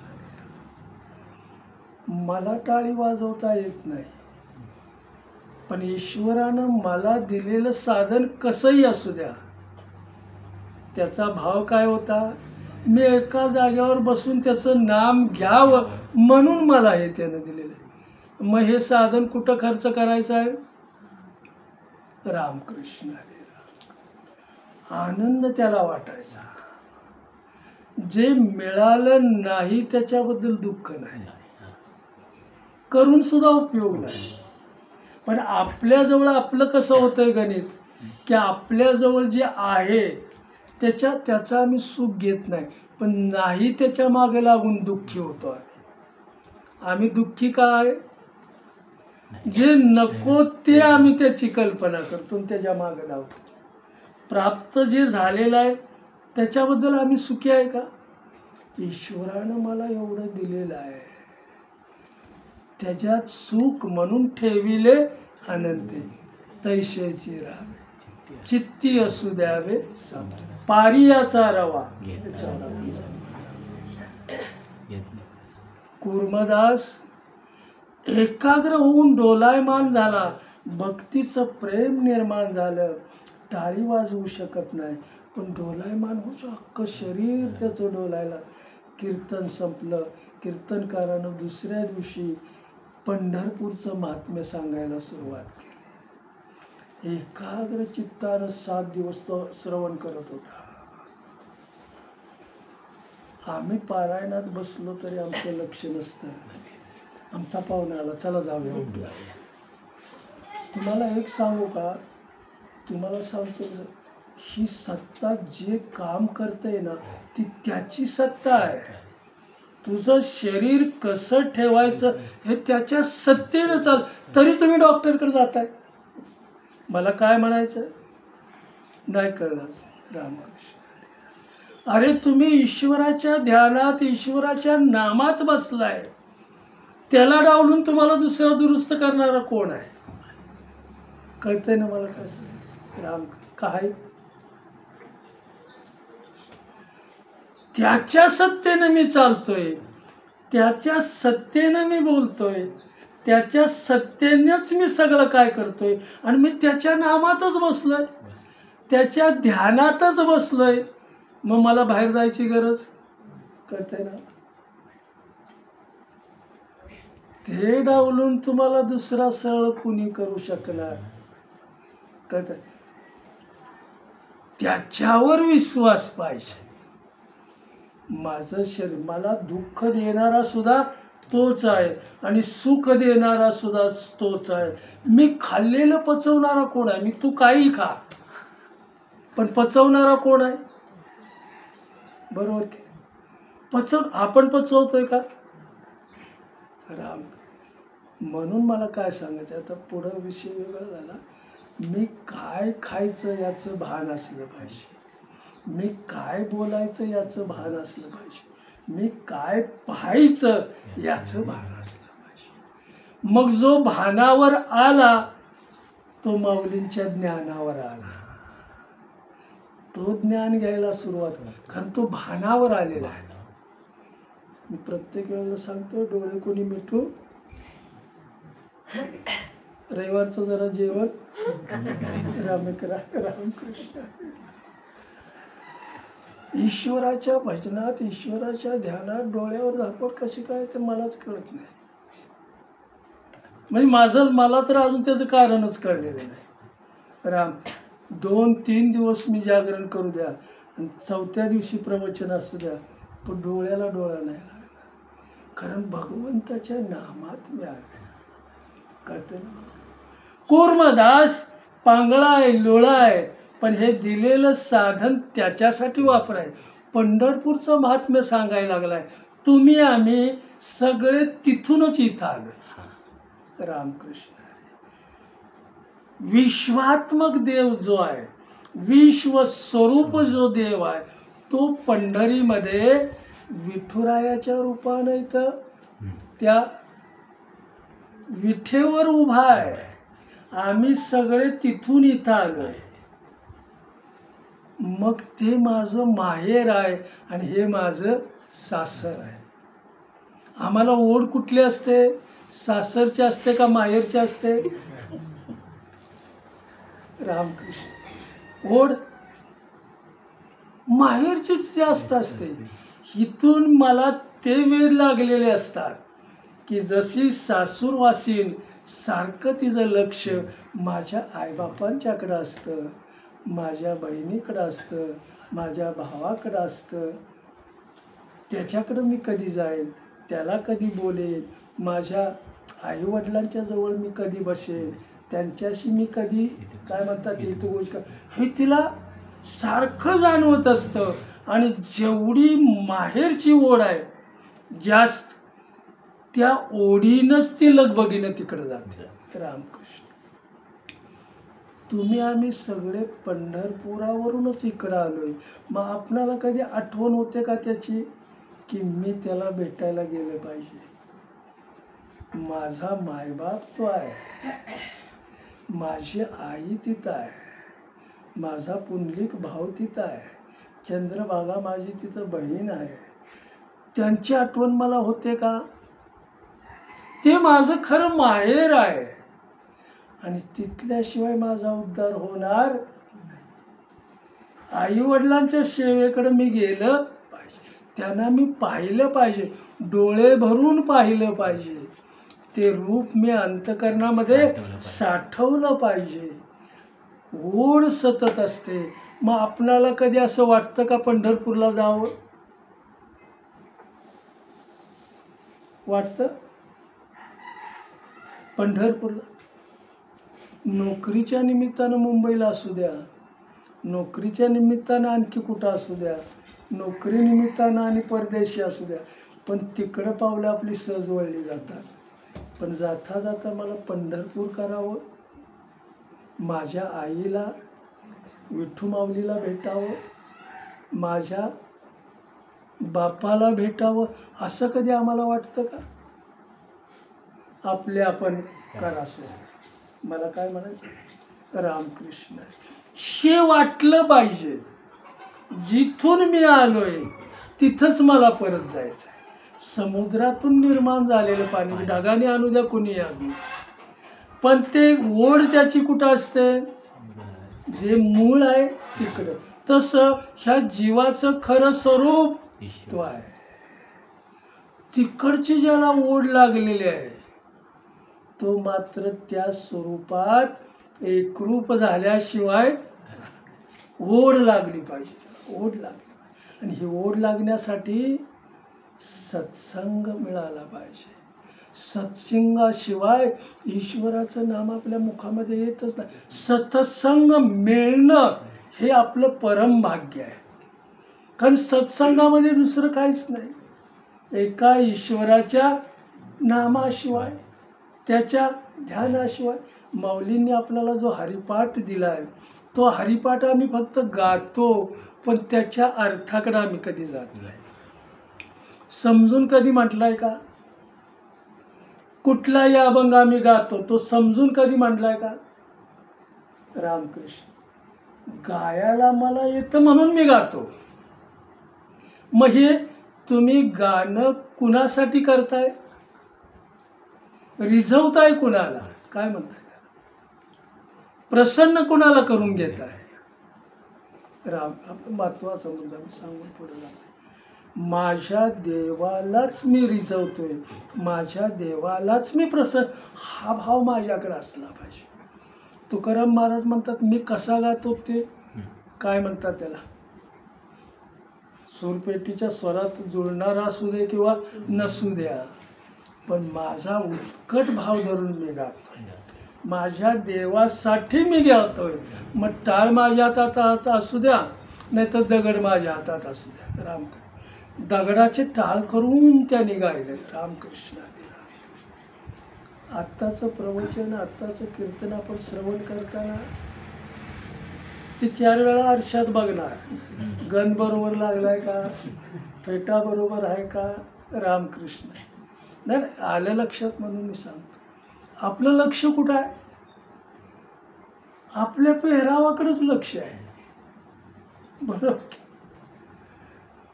मला टाळी वाजवता येत नाही, पण ईश्वरानं मला दिलेलं साधन कसंही असू द्या, त्याचा भाव काय होता? मी एका जागेवर बसून त्याचं नाम घ्यावं म्हणून मला हे त्यानं दिलेलं आहे. मग हे साधन कुठं खर्च करायचं आहे? रामकृष्ण हरे राम. आनंद त्याला वाटायचा. जे मिळालं नाही त्याच्याबद्दल दुःख नाही, करून सुद्धा उपयोग नाही. पण आपल्याजवळ आपलं कसं होतंय गणित, की आपल्याजवळ जे आहे त्याचा आम्ही सुख घेत नाही, पण नाही त्याच्या मागे लागून दुःखी होतो. आम्ही दुःखी काय? जे नको ते आम्ही त्याची कल्पना करतो आणि त्याच्या मागे लावतो. प्राप्त जे झालेलं आहे त्याच्याबद्दल आम्ही सुखी आहे का? ईश्वरानं मला एवढं दिलेलं आहे, त्याच्यात सुख म्हणून ठेविले अनंते, तैसेची राहावे, चित्ती असू द्यावे पारियाचा रवा. कुर्मदास एकाग्र होऊन डोलायमान झाला, भक्तीचं प्रेम निर्माण झालं. टाळी वाजवू शकत नाही, पण डोलायमान होतं, अख्खं शरीर त्याचं डोलायला. कीर्तन संपलं. कीर्तनकारानं दुसऱ्या दिवशी पंढरपूरचं महात्म्य सांगायला सुरुवात केली. एकाग्र चित्तानं 7 दिवस तो श्रवण करत होता. आम्ही पारायणात बसलो तरी आमचं लक्ष नसतं. आमचा पाहुणा आला, चला जाऊया उठूया. तुम्हाला एक सांगू का? तुम्हाला सांगतो, ही सत्ता जे काम करते ना ती त्याची सत्ता आहे. तुझं शरीर कसं ठेवायचं हे त्याच्या सत्तेनं चाल. तरी तुम्ही डॉक्टरकडे जाताय. मला काय म्हणायचं नाही कळलं. रामकृष्ण. अरे तुम्ही ईश्वराच्या ध्यानात, ईश्वराच्या नामात बसलाय, त्याला डावलून तुम्हाला दुसरा दुरुस्त करणारा कोण आहे? कळतंय ना मला काय सांगायचं? राम काय त्याच्या सत्तेनं मी चालतोय, त्याच्या सत्तेनं मी बोलतोय, त्याच्या सत्तेनेच मी सगळं काय करतोय आणि मी त्याच्या नामातच बसलोय, त्याच्या ध्यानातच बसलोय. मग मला बाहेर जायची गरज कळते ना. ते डावलून तुम्हाला दुसरा सरळ कुणी करू शकणार कळत. त्याच्यावर विश्वास पाहिजे. माझं शरीर मला दुःख देणारा सुद्धा तोच आहे आणि सुख देणारा सुद्धा तोच आहे. मी खाल्लेलं पचवणारा कोण आहे? मी तू काही खा, पण पचवणारा कोण आहे? बरोबर की आपण पचवतोय का? राम. म्हणून मला काय सांगायचं आता पुढं विषय वेगळा झाला. मी काय खायचं याचं भान असलं पाहिजे, मी काय बोलायचं याचं भान असलं पाहिजे, मी काय पाहायचं याचं भान असलं पाहिजे. मग जो भानावर आला तो माऊलींच्या ज्ञानावर आला. तो ज्ञान घ्यायला सुरुवात, कारण तो भानावर आलेला आहे. मी प्रत्येक वेळेला सांगतो, डोळे कोणी मिठू, रविवारचं जरा जेवण रामकृष्ण. ईश्वराच्या भजनात, ईश्वराच्या ध्यानात डोळ्यावर झापड कशी काय ते मलाच कळत नाही. म्हणजे मला तर अजून त्याचं कारणच कळलेलं नाही. राम 2-3 दिवस मी जागरण करू द्या आणि 4थ्या दिवशी प्रवचन असू द्या, पण डोळ्याला डोळा नाही लागला. कारण भगवंताच्या नामात मी आहे. कळते ना. कूर्मदास पांगळा आहे, लोळा आहे, पण हे दिलेलं साधन त्याच्यासाठी वापराय. पंढरपूरचं महात्म्य सांगायला लागलाय. तुम्ही आम्ही सगळे तिथूनच इथं आलो. रामकृष्ण. विश्वात्मक देव जो आहे, विश्व स्वरूप जो देव आहे, तो पंढरीमध्ये विठुरायाच्या रूपानं इथं त्या विठेवर उभा आहे. आम्ही सगळे तिथून इथं आलोय. मग ते माझं माहेर आहे आणि हे माझं सासर आहे. आम्हाला ओढ कुठली असते? सासरची असते का माहेरची असते? रामकृष्ण. ओढ माहेरचीच जास्त असते. इथून मला ते वेध लागलेले असतात की जशी सासूरवासीन सारखं तिचं लक्ष माझ्या आईबापांच्याकडं असतं, माझ्या बहिणीकडं असतं, माझ्या भावाकडं असतं. त्याच्याकडं मी कधी जाईन, त्याला कधी बोलेन, माझ्या आईवडिलांच्या जवळ मी कधी बसेन, त्यांच्याशी मी कधी काय म्हणतात हेतू गोष्ट, हे तिला सारखं जाणवत असतं. आणि जेवढी माहेरची ओढ आहे जास्त, त्या ओढीनंच ती लगबगीनं तिकडं जाते. रामकृष्ण. तुम्ही आम्ही सगळे पंढरपुरावरूनच इकडं आलोय. मग आपणाला कधी आठवण होते का त्याची की मी त्याला भेटायला गेलं पाहिजे? माझा मायबाप तो आहे, माझी आई तिथं आहे, माझा पुंडलिक भाऊ तिथं आहे, चंद्रभागा माझी तिथं बहीण आहे. त्यांची आठवण मला होते का? ते माझं खरं माहेर आहे आणि तिथल्याशिवाय माझा उद्धार होणार. आई वडिलांच्या सेवेकडे मी गेलं पाहिजे, त्यांना मी पाहिलं पाहिजे, डोळे भरून पाहिलं पाहिजे, ते रूप मी अंतकरणामध्ये साठवलं पाहिजे. ओढ सतत असते. मग आपणाला कधी असं वाटतं का पंढरपूरला जावं? वाटतं? पंढरपूरला नोकरीच्या निमित्तानं मुंबईला असू द्या, नोकरीच्या निमित्तानं आणखी कुठं असू द्या, नोकरी निमित्तानं आणि परदेशी असू द्या, पण तिकडं पावलं आपली सहज वळली जातात. पण जाता जाता मला पंढरपूर करावं, माझ्या आईला विठू माऊलीला भेटावं, माझ्या बापाला भेटावं, असं कधी आम्हाला वाटतं का? आपले आपण करासो. मला काय म्हणायचं? रामकृष्ण. हे वाटलं पाहिजे. जिथून मी आलोय तिथंच मला परत जायचं आहे. समुद्रातून निर्माण झालेलं पाणी ढगाने आणू द्या कुणी आम्ही, पण ते ओढ त्याची कुठं असते, जे मूळ आहे तिकडं. तसं ह्या जीवाचं खरं स्वरूप तो आहे. तिकडची ज्याला ओढ लागलेली आहे तो मात्र त्या स्वरूपात एकरूप झाल्याशिवाय ओढ लागली पाहिजे, ओढ लागली पाहिजे. आणि ही ओढ लागण्यासाठी सत्संग मिळाला पाहिजे. सत्संगाशिवाय ईश्वराचं नाम आपल्या मुखामध्ये येतच नाही. सत्संग मिळणं हे आपलं परम भाग्य आहे. कारण सत्संगामध्ये दुसरं काहीच नाही. एका ईश्वराच्या नामाशिवाय, त्याच्या ध्यानाशिवाय. माऊलींनी आपल्याला जो हरिपाठ दिला आहे तो हरिपाठ आम्ही फक्त गातो, पण त्याच्या अर्थाकडे आम्ही कधी जात नाही. समजून कधी म्हटलाय का? कुठलाही अभंग आम्ही गातो तो समजून कधी म्हटलाय का? रामकृष्ण. गायला मला येतं म्हणून मी गातो. मग हे तुम्ही गाणं कुणासाठी करताय? रिझवताय कुणाला? काय म्हणताय? प्रसन्न कुणाला करून घेताय? राम. आपलं महत्वाचा मुद्दा मी सांगून पुढे जातो. माझ्या देवालाच मी रिझवतोय, माझ्या देवालाच मी प्रसन्न, हा भाव माझ्याकडे असला पाहिजे. तुकाराम महाराज म्हणतात मी कसा गातो ते काय म्हणतात त्याला, सूरपेटीच्या स्वरात जुळणारा असू दे किंवा नसू द्या, पण माझा उत्कट भाव धरून मी गातोय, माझ्या देवासाठी मी गातोय. मग टाळ माझ्या हातात असू द्या नाही तर दगड माझ्या हातात असू द्या. राम. दगडाचे टाळ करून त्याने गायले. रामकृष्ण. आत्ताचं प्रवचन, आत्ताचं कीर्तन आपण श्रवण करताना ते 4 वेळा आरशात बघणार. गण बरोबर लागलाय का, फेटा बरोबर आहे का. रामकृष्ण. नाही आलं लक्षात म्हणून मी सांगतो. आपलं लक्ष कुठं आहे? आपल्या पेहरावाकडेच लक्ष आहे. बरोबर.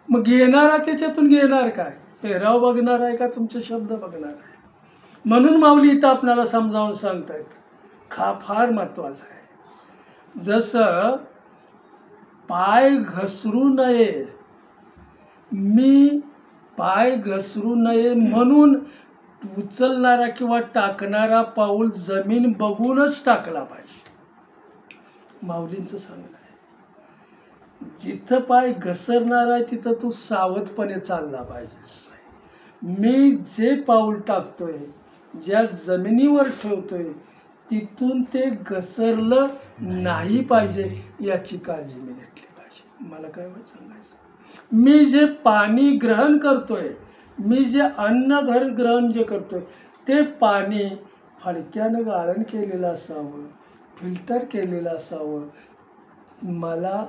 मग घेणारा त्याच्यातून घेणार काय? पेहराव बघणार आहे का तुमचे शब्द बघणार आहे? म्हणून माऊली इथं आपल्याला समजावून सांगतायत. फार महत्वाचं आहे. जसं पाय घसरू नये, मी पाय घसरू नये म्हणून उचलणारा किंवा टाकणारा पाऊल जमीन बघूनच टाकला पाहिजे. माऊलींचं सांगणं आहे. जिथं पाय घसरणार आहे तिथं तू सावधपणे चालला पाहिजेस. मी जे पाऊल टाकतोय, ज्या जमिनीवर ठेवतोय तिथून ते घसरलं नाही पाहिजे याची काळजी मी घेतली पाहिजे. मला काय सांगायचं, मी जे पाणी ग्रहण करतोय, मी जे अन्न ग्रहण जे करतोय ते पाणी फडक्यानं गाळण केलेलं असावं, फिल्टर केलेलं असावं. मला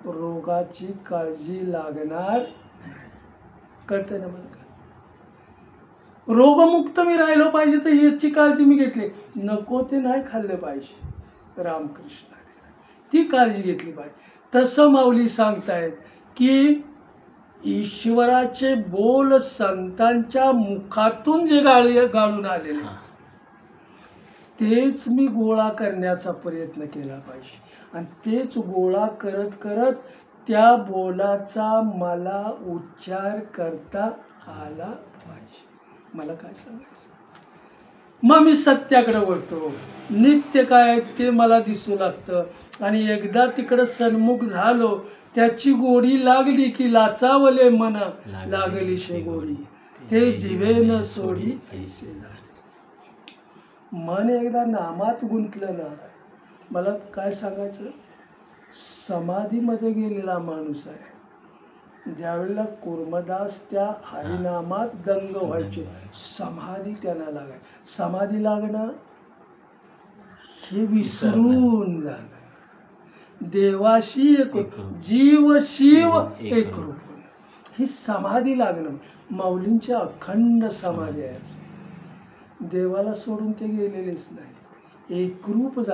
रोगाची काळजी लागणार. कळतंय ना मला? रोगमुक्त मी राहिलो पाहिजे तर याची काळजी मी घेतली. नको ते नाही खाल्लं पाहिजे. रामकृष्ण. ती काळजी घेतली पाहिजे. तसं माऊली सांगतायत की ईश्वराचे बोल संतांच्या मुखातून जे गाळून आलेले तेच मी गोळा करण्याचा प्रयत्न केला पाहिजे. आणि तेच गोळा करत करत त्या बोलाचा मला उच्चार करता आला पाहिजे. मला काय सांगायचं, मग मी सत्याकडे वळतो. नित्य काय ते मला दिसू लागतं. आणि एकदा तिकडं सन्मुख झालो, त्याची गोडी लागली की लाचावले मन लागली शे गोडी, ते जीवे न सोडी ऐसे झाले. मन एकदा नामात गुंतलं ना, मला काय सांगायचं, समाधीमध्ये गेलेला माणूस आहे. ज्यावेळेला कुर्मदास त्या हरिनामात दंग व्हायचे, समाधी त्यांना लागाय. समाधी लागणं हे विसरून जाणं, देवाशी एक, जीव शिव एक रूप, ही समाधी लागणं. माऊलींची अखंड समाधी आहे. देवाला सोडून ते गेलेलेच नाही, एकरूप जा.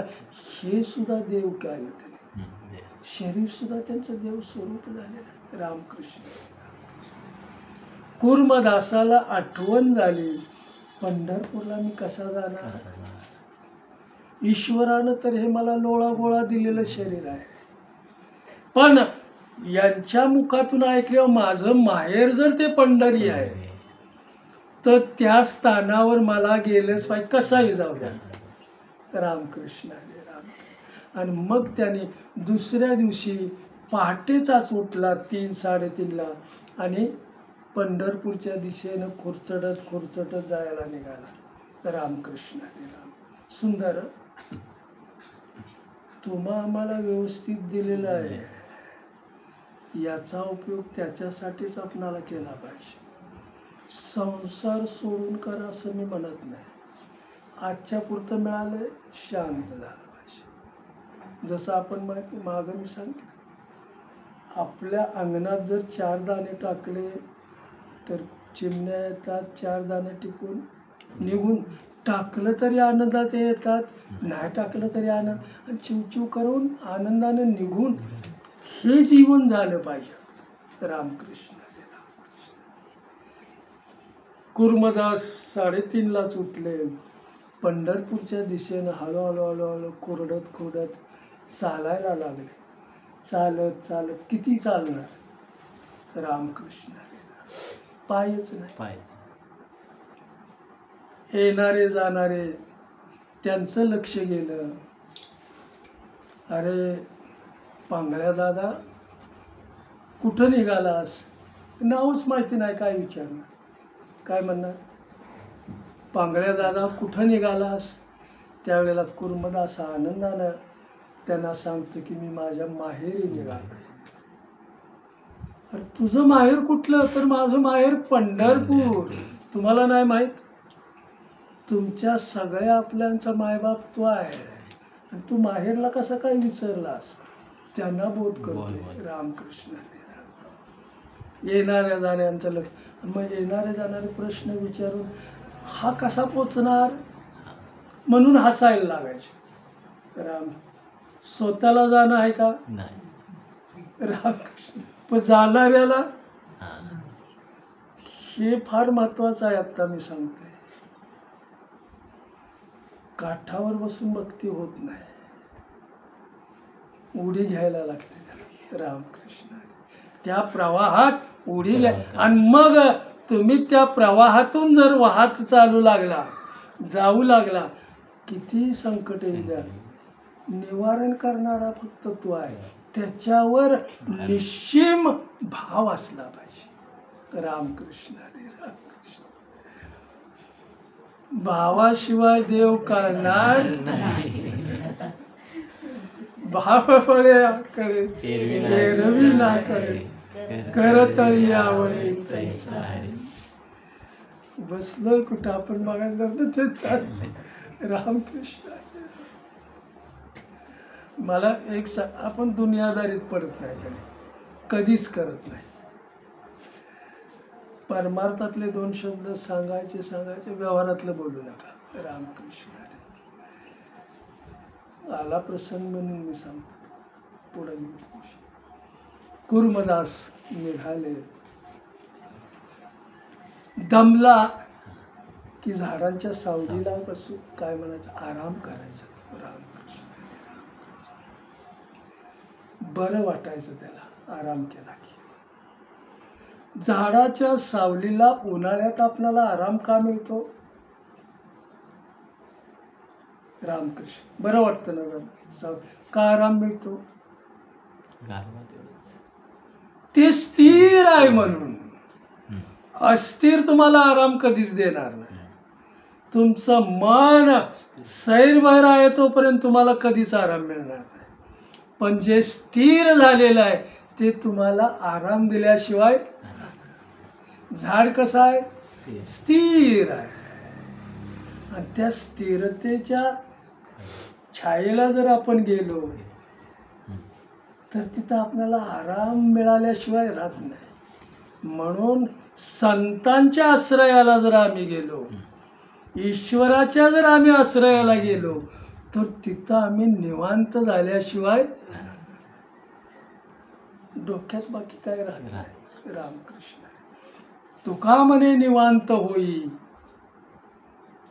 हे सुद्धा देव केलं त्याने, शरीर सुद्धा त्यांचं देव स्वरूप झालेलं. रामकृष्ण. कुर्मदासाला आठवण झाली, पंढरपूरला मी कसा जाणार? ईश्वरानं तर हे मला लोळा गोळा दिलेलं शरीर आहे, पण यांच्या मुखातून ऐकल्यावर माझं माहेर जर ते पंढरी आहे तर त्या स्थानावर मला गेलंच पाहिजे, कसाही जाऊ द्या. रामकृष्ण हरी राम. आणि मग त्याने दुसऱ्या दिवशी पहाटेचाच उठला 3-3:30ला आणि पंढरपूरच्या दिशेनं खुरचटत जायला निघाला. रामकृष्ण हरी राम. सुंदर. तुम्हा आम्हाला व्यवस्थित दिलेलं आहे, याचा उपयोग त्याच्यासाठीच आपणाला केला पाहिजे. संसार सोडून करा असं मी म्हणत नाही. आजच्या पुरतं मिळालं, शांत झालं पाहिजे. जसं आपण मागं मी सांगितलं, आपल्या अंगणात जर 4 दाणे टाकले तर चिमण्या येतात, 4 दाणे टिपून निघून. टाकलं तरी आनंदात येतात, नाही टाकलं तरी आनंद, आणि चिवचिव करून आनंदानं निघून. हे जीवन झालं पाहिजे. रामकृष्ण. कुर्मदास 3:30लाच उठले, पंढरपूरच्या दिशेनं हळूहळू खुरडत चालायला लागले. चालत किती चालणार? रामकृष्ण. पायच नाही. येणारे जाणारे त्यांचं लक्ष गेलं. अरे पांगळ्या दादा कुठं निघालास? नावच माहिती नाही, काय विचारणार, काय म्हणणार? पांगळ्या दादा कुठं निघालास? त्यावेळेला कुर्मदास आनंदानं त्यांना सांगतो की मी माझ्या माहेरी निघालो. अरे तुझं माहेर कुठलं? तर माझं माहेर पंढरपूर. तुम्हाला नाही माहीत? तुमच्या सगळ्या आपल्यांचा मायबाप तो आहे, आणि तू माहेरला कसा काय विसरलास? त्यांना बोध करतोय. रामकृष्ण. येणाऱ्या जाण्यांचं लक्ष. मग येणारे जाणारे प्रश्न विचारून हा कसा पोचणार म्हणून हसायला लागायचे. राम. स्वतःला जाणं आहे का? रामकृष्ण. पण जाणाऱ्याला हे फार महत्वाचं आहे. आता मी सांगतोय, काठावर बसून भक्ती होत नाही, उडी घ्यायला लागते त्याला. रामकृष्ण. त्या प्रवाहात उडी घ्या, आणि मग तुम्ही त्या प्रवाहातून जर वाहत जाऊ लागला, किती संकट येईल, निवारण करणारा फक्त तो आहे. त्याच्यावर निश्चिम भाव असला पाहिजे. रामकृष्ण हरी रामकृष्ण. भावाशिवाय देव करणार भावफळे करे एरवी ना करे, करतळी आवडे तैसा. बसलोय कुठं आपण बघायला जातो ते चाललंय. रामकृष्ण. मला एक आपण दुनियादारीत पडत नाही, कधीच करत नाही. परमार्थातले 2 शब्द सांगायचे, व्यवहारातलं बोलू नका. रामकृष्ण. आला प्रसंग म्हणून मी सांगतो. पुढे कुर्मदास निघाले. दमला की झाडांच्या सावलीला बसून काय म्हणायचं, आराम करायचा. रामकृष्ण. बरं वाटायचं त्याला आराम केला की. झाडाच्या सावलीला उन्हाळ्यात आपल्याला आराम का मिळतो? रामकृष्ण. बरं वाटतं ना जरा. का आराम मिळतो? ते स्थिर आहे म्हणून. अस्थिर तुम्हाला आराम कधीच देणार नाही. तुमचं मन सैरभैर आहे तोपर्यंत तुम्हाला कधीच आराम मिळणार नाही. पण जे स्थिर झालेलं आहे ते तुम्हाला आराम दिल्याशिवाय. झाड कसं आहे? स्थिर आहे. आणि त्या स्थिरतेच्या छायेला जर आपण गेलो तर तिथं आपल्याला आराम मिळाल्याशिवाय राहत नाही. म्हणून संतांच्या आश्रयाला जर आम्ही गेलो, ईश्वराच्या जर आम्ही आश्रयाला गेलो, तर तिथं आम्ही निवांत झाल्याशिवाय डोक्यात बाकी काय राहत नाही. रामकृष्ण. तुका म्हणे निवांत होई,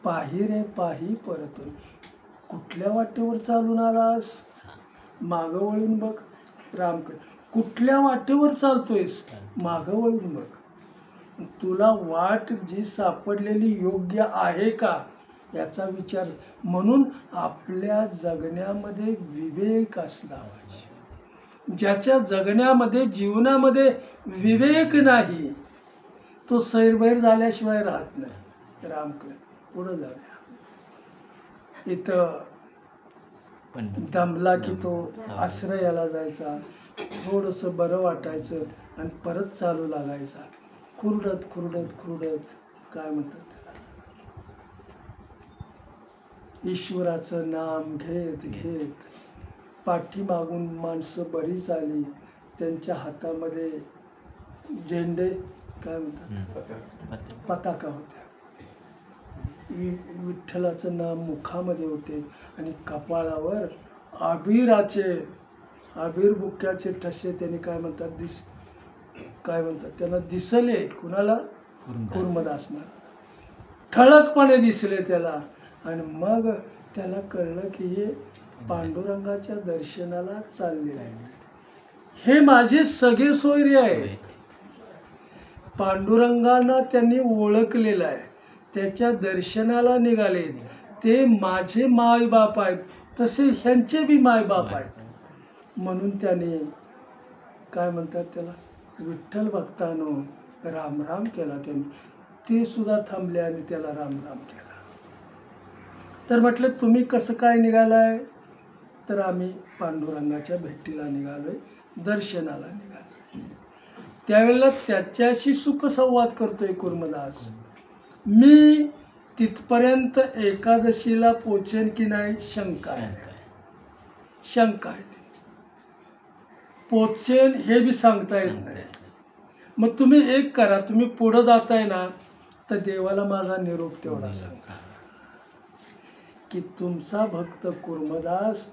पाही रे पाही परतून. कुठल्या वाटेवर चालून आलास, मागं वळून बघ. रामकृष्ण, कुठल्या वाटेवर चालतोयस, मागं वळून बघ. तुला वाट जी सापडलेली योग्य आहे का याचा विचार. म्हणून आपल्या जगण्यामध्ये विवेक असला पाहिजे. ज्याच्या जगण्यामध्ये जीवनामध्ये विवेक नाही तो सैरभैर झाल्याशिवाय राहत नाही. रामकृष्ण, पुढं जाऊया. इथं दमला की तो आश्रयाला जायचा, थोडंसं बरं वाटायचं आणि परत चालू लागायचा. खुरडत खुरडत खुरडत काय म्हणतात त्याला, ईश्वराचं नाम घेत घेत पाठीमागून माणसं बरीच आली. त्यांच्या हातामध्ये झेंडे काय म्हणतात पताका होत्या. विठ्ठलाचं नाम मुखामध्ये होते आणि कपाळावर आबीर बुक्क्याचे ठसे त्यांनी काय म्हणतात काय म्हणतात त्याला दिसले. कुणाला, कुर्मदास महाराज ठळकपणे दिसले त्याला. आणि मग त्याला कळलं की हे पांडुरंगाच्या दर्शनाला चालले आहे, हे माझे सगळे सोयरे आहेत. पांडुरंगांना त्यांनी ओळखलेलं आहे, त्याच्या दर्शनाला निघाले. ते माझे मायबाप आहेत, तसे ह्यांचे बी मायबाप आहेत. म्हणून त्याने काय म्हणतात त्याला, विठ्ठल भक्तानो राम राम केला. त्यांनी ते सुद्धा थांबले आणि त्याला राम राम केला. तर म्हटलं तुम्ही कसं काय निघालाय, तर आम्ही पांडुरंगाच्या भेटीला निघालोय, दर्शनाला निघालोय. त्यावेळेला त्याच्याशी सुखसंवाद करतोय कुर्मदास. मी तिथपर्यंत एकादशीला पोचेन की नाही शंका आहे, शंका आहे. पोचेन हे बी सांगता येत नाही. मग तुम्ही एक करा, तुम्ही पुढं जाताय ना, तर देवाला माझा निरोप तेवढा सांगा की तुमचा भक्त कुर्मदास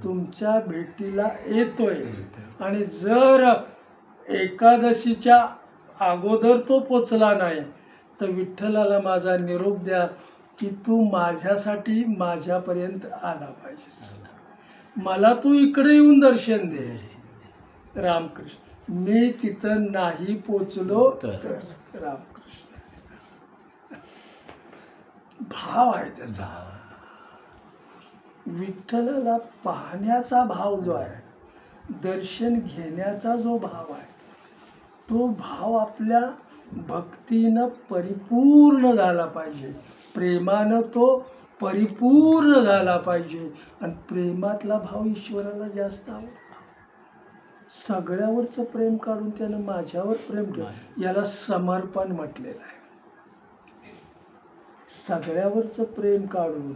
तुमच्या भेटीला येतोय. आणि जर एकादशीच्या अगोदर तो पोचला नाही तर विठ्ठलाला माझा निरोप द्या की तू माझ्यासाठी माझ्यापर्यंत आला पाहिजे, मला तू इकडे येऊन दर्शन दे. रामकृष्ण, मी तिथं नाही पोचलो तर रामकृष्ण भाव आहे त्याचा. विठ्ठलाला पाहण्याचा भाव जो आहे, दर्शन घेण्याचा जो भाव आहे, तो भाव आपल्या भक्तीनं परिपूर्ण झाला पाहिजे, प्रेमानं तो परिपूर्ण झाला पाहिजे. आणि प्रेमातला भाव ईश्वराला जास्त आवडतो. सगळ्यावरचं प्रेम काढून त्यानं माझ्यावर प्रेम ठेव, याला समर्पण म्हटलेलं आहे. सगळ्यावरचं प्रेम काढून,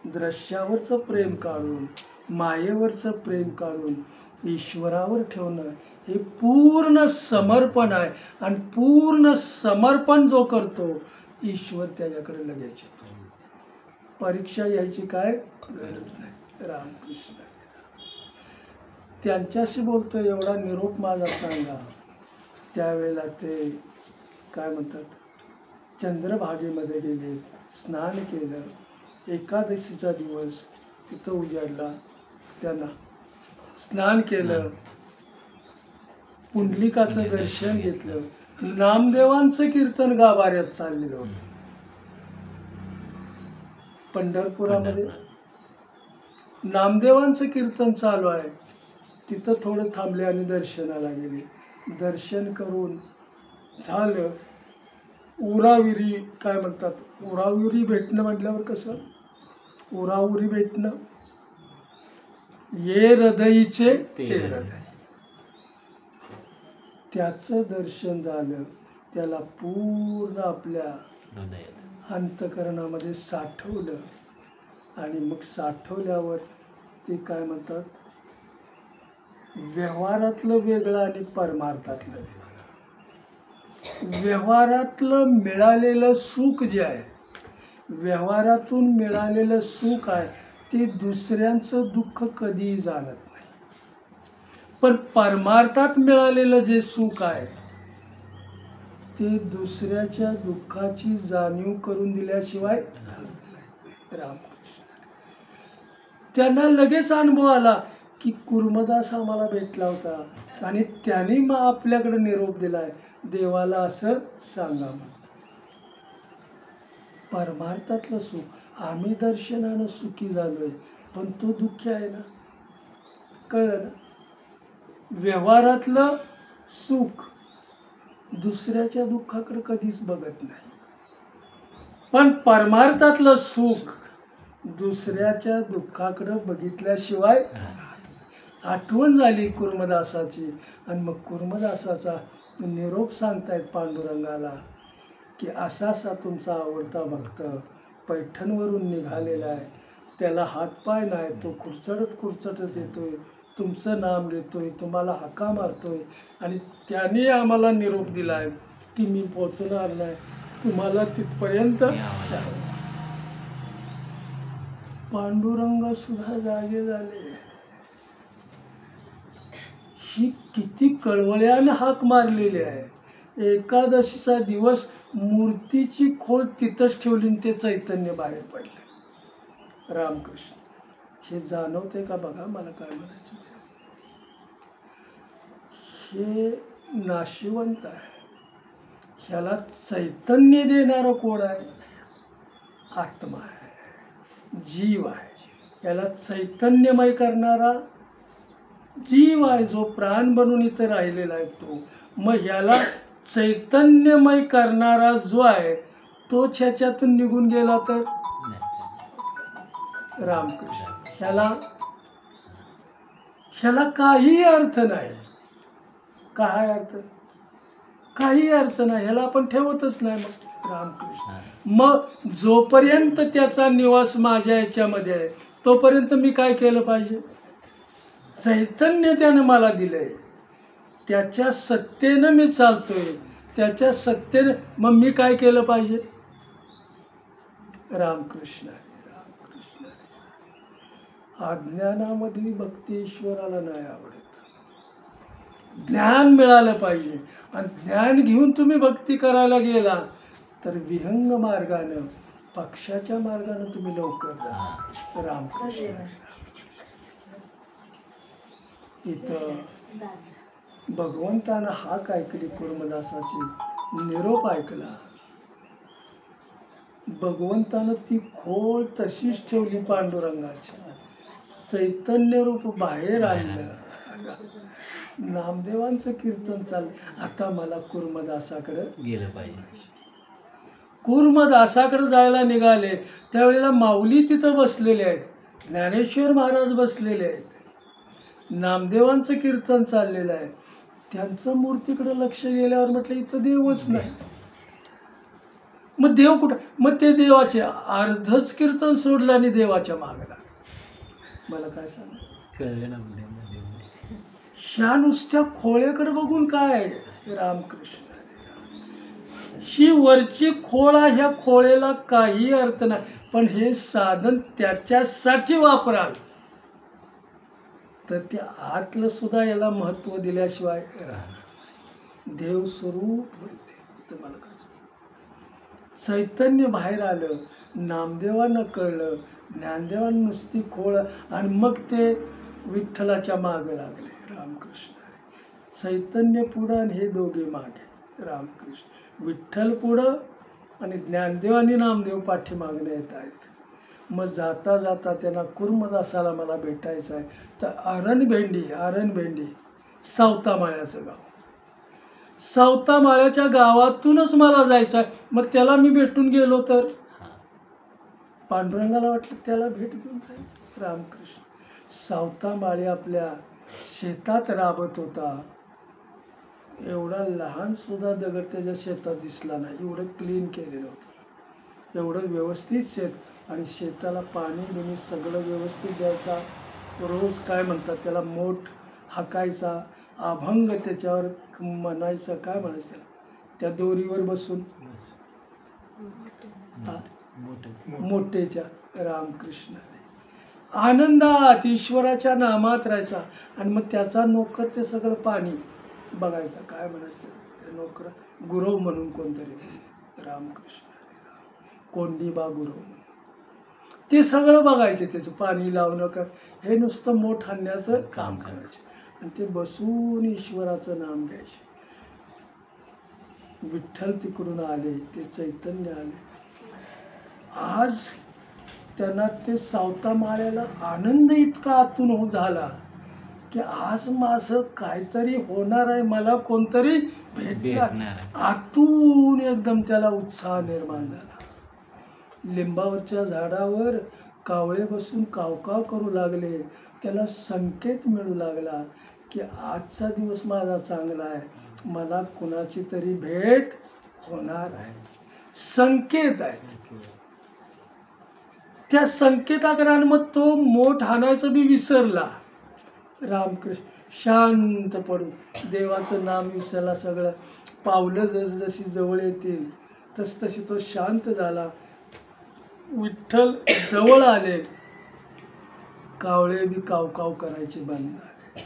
दृश्यावरचं प्रेम काढून, मायेवरचं प्रेम काढून ईश्वरावर ठेवणं हे पूर्ण समर्पण आहे. आणि पूर्ण समर्पण जो करतो ईश्वर त्याच्याकडे लगेच येतो. परीक्षा यायची काय गरज नाही. रामकृष्ण, त्यांच्याशी बोलतो एवढा निरोप माझा सांगा. त्यावेळेला ते काय म्हणतात, चंद्रभागेमध्ये गेले, स्नान केलं. एकादशीचा दिवस तिथं उजाडला, त्यांना स्नान केलं, पुंडलिकाचं दर्शन घेतलं. नामदेवांचं कीर्तन गाभाऱ्यात चाललेलं होतं. पंढरपुरामध्ये नामदेवांचं कीर्तन चालू आहे. तिथं थोडं थांबले आणि दर्शनाला गेले. दर्शन करून झालं. उराविरी काय म्हणतात, उराविरी भेटणं म्हटल्यावर कसं, उराउरी भेटणं, ये हृदयीचे ते हृदय, त्याचं दर्शन झालं. त्याला पूर्ण आपल्या अंतकरणामध्ये साठवलं. आणि मग साठवल्यावर ते काय म्हणतात, व्यवहारातलं वेगळं आणि परमार्थातलं वेगळं. व्यवहारातलं मिळालेलं सुख जे आहे, व्यवहारातून मिळालेलं सुख आहे ते दुसऱ्यांचं दुःख कधीही जाणत नाही. पण परमार्थात मिळालेलं जे सुख आहे ते दुसऱ्याच्या दुःखाची जाणीव करून दिल्याशिवाय रामकृष्ण त्यांना लगेच अनुभव आला की कुर्मदास आम्हाला भेटला होता आणि त्याने मग आपल्याकडे निरोप दिलाय देवाला असं सांगा. परमार्थातलं सुख आम्ही दर्शनानं सुखी झालोय पण तो दुःखी आहे ना, कळलं ना. व्यवहारातलं सुख दुसऱ्याच्या दुःखाकडे कधीच बघत नाही, पण परमार्थातलं सुख दुसऱ्याच्या दुःखाकडे बघितल्याशिवाय. आठवण झाली कुर्मदासाची आणि मग कुर्मदासाचा निरोप सांगतायत पांडुरंगाला की असा असा तुमचा आवडता भक्त पैठणवरून निघालेला आहे, त्याला हातपाय नाही, तो खुरचटत येतोय, तुमचं नाम घेतोय, तुम्हाला हाका मारतोय आणि त्याने आम्हाला निरोप दिला आहे की मी पोचणार नाही, तुम्हाला तिथपर्यंत. पांडुरंग सुद्धा जागे झाले. ही किती कळवळ्यानं हाक मारलेली आहे. एकादशीचा दिवस मूर्तीची खोल तिथंच ठेवली आणि ते चैतन्य बाहेर पडले. रामकृष्ण हे जाणवते का बघा, मला काय म्हणायचं. हे नाशिवंत आहे, ह्याला चैतन्य देणारं कोण आहे? आत्मा आहे, जीव आहे. याला चैतन्यमय करणारा जीव आहे, जो प्राण बनून इथं राहिलेला आहे तो. मग ह्याला चैतन्यमय करणारा जो आहे तोच ह्याच्यातून निघून गेला तर रामकृष्ण ह्याला काही अर्थ नाही. काय अर्थ? काही अर्थ नाही, ह्याला आपण ठेवतच नाही. मग रामकृष्ण मग जोपर्यंत त्याचा निवास माझ्या याच्यामध्ये आहे तोपर्यंत मी काय केलं पाहिजे? चैतन्य त्यानं मला दिलंय, त्याच्या सत्तेनं मी चालतोय, त्याच्या सत्तेनं. मग मी काय केलं पाहिजे? रामकृष्ण रामकृष्ण. अज्ञानामधली भक्ती ईश्वराला नाही आवडत. ज्ञान मिळालं पाहिजे आणि ज्ञान घेऊन तुम्ही भक्ती करायला गेला तर विहंग मार्गानं, पक्षाच्या मार्गानं तुम्ही लवकर जा. रामकृष्ण. इथं भगवंतानं हाक ऐकली, कुर्मदासाची निरोप ऐकला. भगवंतानं ती खोल तशीच ठेवली पांडुरंगाची. चैतन्य रूप बाहेर आणलं. नामदेवांचं कीर्तन चाललं. आता मला कुर्मदासाकडे गेलं पाहिजे. कुर्मदासाकडे जायला निघाले त्यावेळेला माऊली तिथं बसलेले आहेत, ज्ञानेश्वर महाराज बसलेले आहेत, नामदेवांचं कीर्तन चाललेलं आहे. त्यांचं मूर्तीकडे लक्ष गेल्यावर म्हटलं इथं देवच नाही. मग देव कुठं? मग ते देवाचे अर्धच कीर्तन सोडलं आणि देवाच्या मागला. मला काय सांग, कळलं ना. ह्या नुसत्या खोळ्याकडे बघून काय? रामकृष्ण. ही वरची खोळा, ह्या खोळेला काही अर्थ नाही, पण हे साधन त्याच्यासाठी वापराल तर त्या आतलं सुद्धा याला महत्व दिल्याशिवाय देव स्वरूप होते. तुम्हाला काय चैतन्य बाहेर आलं, नामदेवांना कळलं, ज्ञानदेवांना नुसती खोळ आणि मग ते विठ्ठलाच्या मागे लागले. रामकृष्ण. चैतन्य पुढं आणि हे दोघे मागे. रामकृष्ण. विठ्ठल पुढं आणि ज्ञानदेव आणि नामदेव पाठीमागणे येत आहेत. मग जाता जाता त्यांना कुर्मदासाला मला भेटायचं आहे तर आरणभेंडी सावतामाळ्याचं गाव, सावतामाळ्याच्या गावातूनच मला जायचं आहे. मग त्याला मी भेटून गेलो तर पांडुरंगाला वाटलं त्याला भेट घेऊन जायचं. रामकृष्ण. सावतामाळी आपल्या शेतात राबत होता. एवढा लहान सुद्धा दगड त्याच्या शेतात दिसला नाही, एवढं क्लीन केलेलं होतं, एवढं व्यवस्थित शेत आणि शेताला पाणी बिणी सगळं व्यवस्थित द्यायचा. रोज काय म्हणतात त्याला मोठ हाकायचा, अभंग त्याच्यावर म्हणायचं, काय म्हणायचं त्याला, त्या दोरीवर बसून मोठेच्या. रामकृष्ण. आनंदात ईश्वराच्या नामात राहायचा आणि मग त्याचा नोकर ते सगळं पाणी बघायचं, काय म्हणायचं ते नोकर गुरव म्हणून कोणतरी होते, रामकृष्ण हरी राम, कोंडीबा गुरव म्हणून. ते सगळं बघायचे, त्याचं पाणी लावणं का हे नुसतं मोठ आणण्याचं काम करायचे आणि ते बसून ईश्वराचं नाम घ्यायचे. विठ्ठल तिकडून आले, ते चैतन्य आले. आज त्यांना ते सावता माळ्याला आनंद इतका आतून झाला की आज माझं काहीतरी होणार आहे, मला कोणतरी भेटणार. आतून एकदम त्याला उत्साह निर्माण झाला. लिंबावरच्या झाडावर कावळे बसून कावकाव करू लागले. त्याला संकेत मिळू लागला की आजचा दिवस माझा चांगला आहे, मला कुणाची तरी भेट होणार आहे. संकेत आहे. त्या संकेताकडे मग तो मोठ हाणायचं बी विसरला. रामकृष्ण शांत पडून देवाचं नाम विसरला. सगळं पावलं जसजशी जवळ येतील तसतशी तो शांत झाला. विठ्ठल जवळ आले, कावळे बी कावकाव करायचे बंद झाले,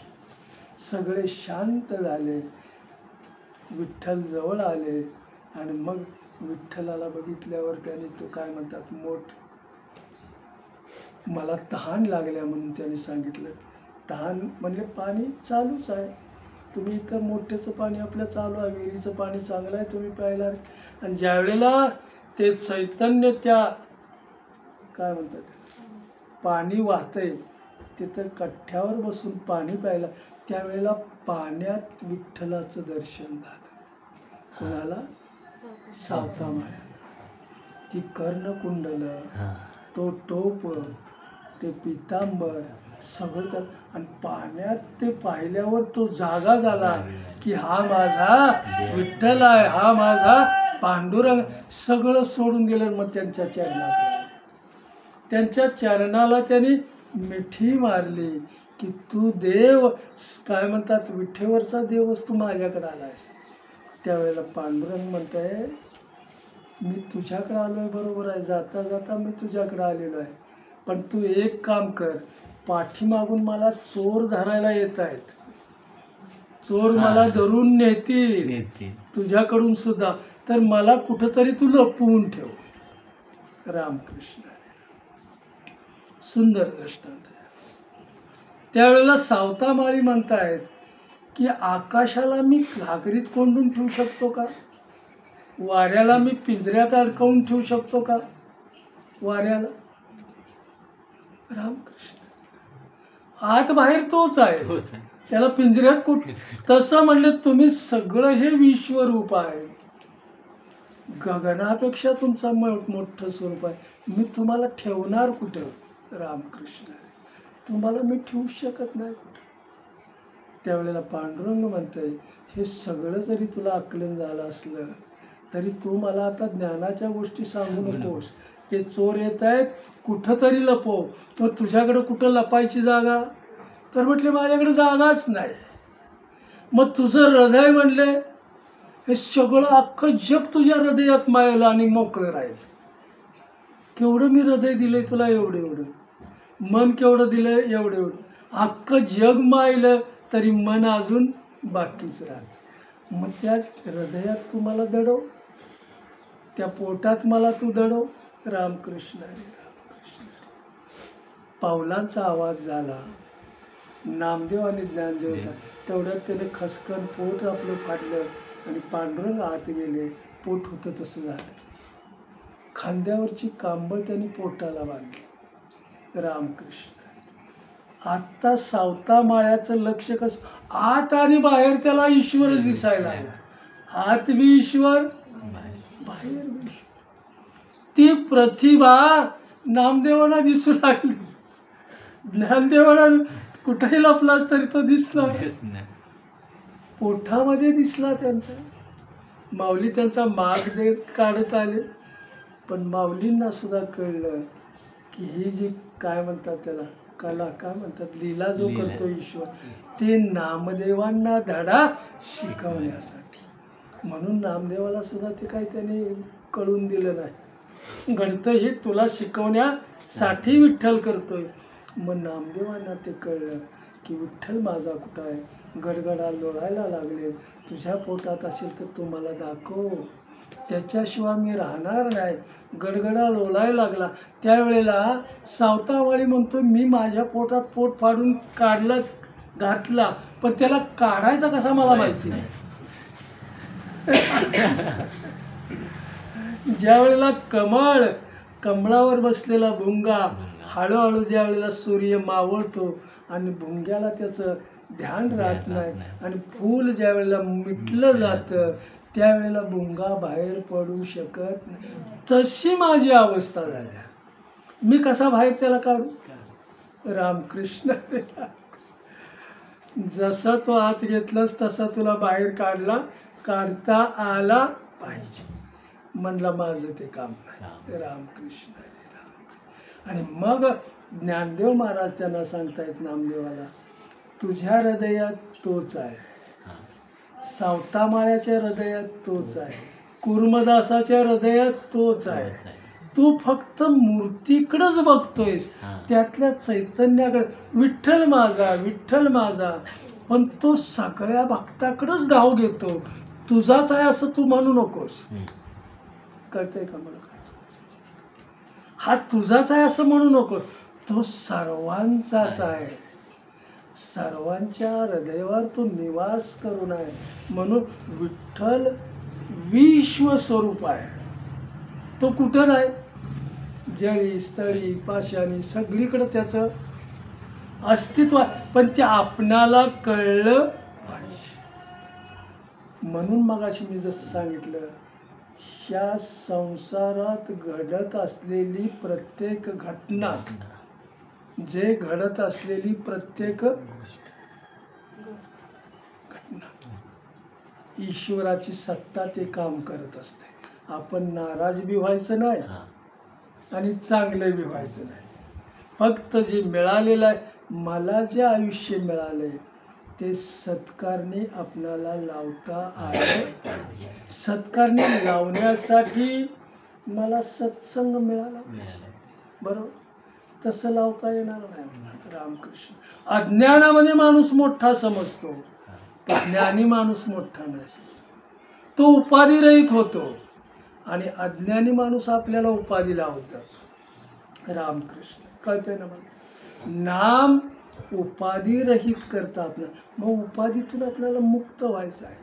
सगळे शांत झाले. विठ्ठल जवळ आले आणि मग विठ्ठलाला बघितल्यावर त्याने तो काय म्हणतात मोठ मला तहान लागल्या म्हणून त्याने सांगितलं. तहान म्हणजे पाणी चालूच आहे, तुम्ही इथं मोठ्याचं पाणी आपलं चालू आहे, विहिरीचं पाणी चांगलं आहे, तुम्ही प्यायला. आणि ज्यावेळेला ते चैतन्य त्या काय म्हणतात पाणी वाहतंय तिथं कठ्ठ्यावर बसून पाणी प्यायला, त्यावेळेला पाण्यात विठ्ठलाचं दर्शन झालं. कोणाला? सावता माळ्याला. ती कर्णकुंडलं, तो टोप, ते पितांबर सगळं त्या आणि पाण्यात ते पाहिल्यावर तो जागा झाला की हा माझा विठ्ठल आहे, हा माझा पांडुरंग. सगळं सोडून दिलं. मग त्यांच्या चरणाकडे, त्यांच्या चरणाला त्यांनी मिठी मारली की तू देव काय म्हणतात विठ्ठेवरचा देवच तू माझ्याकडे आलायस. त्यावेळेला पांडुरंग म्हणताय मी तुझ्याकडे आलो आहे, बरोबर आहे, जाता जाता मी तुझ्याकडे आलेलो आहे, पण तू एक काम कर, पाठीमागून मला चोर धरायला येत आहेत, चोर मला धरून नेतील तुझ्याकडून सुद्धा, तर मला कुठंतरी तू लपवून ठेव. रामकृष्ण सुंदर दृष्टांत आहे. त्यावेळेला सावता माळी म्हणतायत की आकाशाला मी घागरीत कोंडून ठेवू शकतो का, वाऱ्याला मी पिंजऱ्यात अडकवून ठेवू शकतो का, वाऱ्याला. रामकृष्ण आत बाहेर तोच आहे, त्याला पिंजऱ्यात कुठे. तसं म्हणले तुम्ही सगळं हे विश्वरूप आहे, गगनापेक्षा तुमचा मोठं स्वरूप आहे, मी तुम्हाला ठेवणार कुठं. रामकृष्ण तुम्हाला मी ठेवू शकत नाही कुठं. त्यावेळेला पांडुरंग म्हणतंय हे सगळं जरी तुला आकलन झालं असलं तरी तू मला आता ज्ञानाच्या गोष्टी सांगू नकोस. ते चोर येत आहेत, कुठंतरी लपव. मग तुझ्याकडं कुठं लपायची जागा, तर म्हटले माझ्याकडे जागाच नाही. मग तुझं हृदय म्हणले हे सगळं अख्खं जग तुझ्या हृदयात मायलं आणि मोकळं राहील. केवढं मी हृदय दिलंय तुला, एवढं एवढं. मन केवढं दिलंय, एवढं एवढं. अख्खं जग मायलं तरी मन अजून बाकीच राहत. मग त्या हृदयात तू मला दडव, त्या पोटात मला तू दडव. रामकृष्ण हरी रामकृष्ण. पावलांचा आवाज झाला. नामदेव आणि ज्ञानदेव होता. तेवढ्यात त्याने खसकन पोट आपलं फाडलं आणि पांडुरंग आत गेले. पोट होतं तसं झालं. खांद्यावरची कांबळ त्यांनी पोटाला बांधली. रामकृष्ण. आत्ता सावता माळ्याचं लक्ष कसं, आत आणि बाहेर त्याला ईश्वरच दिसायला लागला. आत बी ईश्वर, बाहेर बी ईश्वर. ती प्रतिभा नामदेवांना दिसू लागली. ज्ञानदेवांना कुठेही लपलास तरी तो दिसला, पोठामध्ये दिसला त्यांचा. माऊली त्यांचा माग देत काढत आले. पण माऊलींना सुद्धा कळलं की ही जी काय म्हणतात त्याला कला, काय म्हणतात लीला जो करतो ईश्वर, ते नामदेवांना धडा शिकवण्यासाठी. म्हणून नामदेवाला सुद्धा ते काही त्याने कळून दिलं नाही. घडतं हे तुला शिकवण्यासाठी विठ्ठल करतोय. मग नामदेवांना ते कळलं की विठ्ठल माझा कुठं आहे, गडगडा लोळायला लागले. तुझ्या पोटात असेल तर तू मला दाखव, त्याच्याशिवाय मी राहणार नाही. गडगडा लोळायला लागला. त्यावेळेला सावतावाळी म्हणतो, मी माझ्या पोटात पोट फाडून काढलं घातला, पण त्याला काढायचा कसा मला माहिती नाही. ज्या वेळेला कमळावर बसलेला भुंगा हळूहळू ज्या वेळेला सूर्य मावळतो आणि भुंग्याला त्याचं ध्यान राहत नाही आणि फूल ज्या वेळेला मिटलं जातं त्यावेळेला भुंगा बाहेर पडू शकत नाही. तशी माझी अवस्था झाली. मी कसा बाहेर त्याला काढू? रामकृष्ण जसा तो आत घेतलास तसा तुला बाहेर काढता आला पाहिजे. म्हणलं माझं ते काम नाही. रामकृष्ण हरी राम. आणि मग ज्ञानदेव महाराज त्यांना सांगतायत नामदेवाला, तुझ्या हृदयात तोच आहे, सावतामाळ्याच्या हृदयात तोच आहे, कुर्मदासाच्या हृदयात तोच आहे. तू फक्त मूर्तीकडेच बघतोयस, त्यातल्या चैतन्याकडे. विठ्ठल माझा विठ्ठल माझा, पण तो सगळ्या भक्ताकडेच धाव घेतो. तुझाच आहे असं तू म्हणू नकोस. कळतंय का मला काय सांगायचं? हा तुझाच आहे असं म्हणू नकोस, तो सर्वांचाच आहे. सर्वांच्या हृदयावर तो निवास करून आहे. म्हणून विठ्ठल विश्वस्वरूप आहे. तो कुठं नाही, जळी स्थळी पाशाणी सगळीकडे त्याचं अस्तित्व आहे, पण ते आपणाला कळलं पाहिजे. म्हणून मगाशी मी जसं सांगितलं, ह्या संसारात घडत असलेली प्रत्येक घटना, जे घडत असलेली प्रत्येक घटना ईश्वराची सत्ता ते काम करत असते. आपण नाराज बी व्हायचं नाही आणि चांगलं बी व्हायचं नाही. फक्त जे मिळालेलं आहे, मला जे आयुष्य मिळालंय ते सत्कारने आपणाला लावता आलं. सत्कारने लावण्यासाठी मला सत्संग मिळाला, बरोबर. तसं लावता येणार नाही. रामकृष्ण. अज्ञानामध्ये माणूस मोठा समजतो, ज्ञानी माणूस मोठा नसतो. तो उपाधिरहित होतो आणि अज्ञानी माणूस आपल्याला उपाधी लावत जातो. रामकृष्ण. कळतंय ना मला? नाम उपाधिरहित करतं आपल्याला. मग उपाधीतून आपल्याला मुक्त व्हायचं आहे,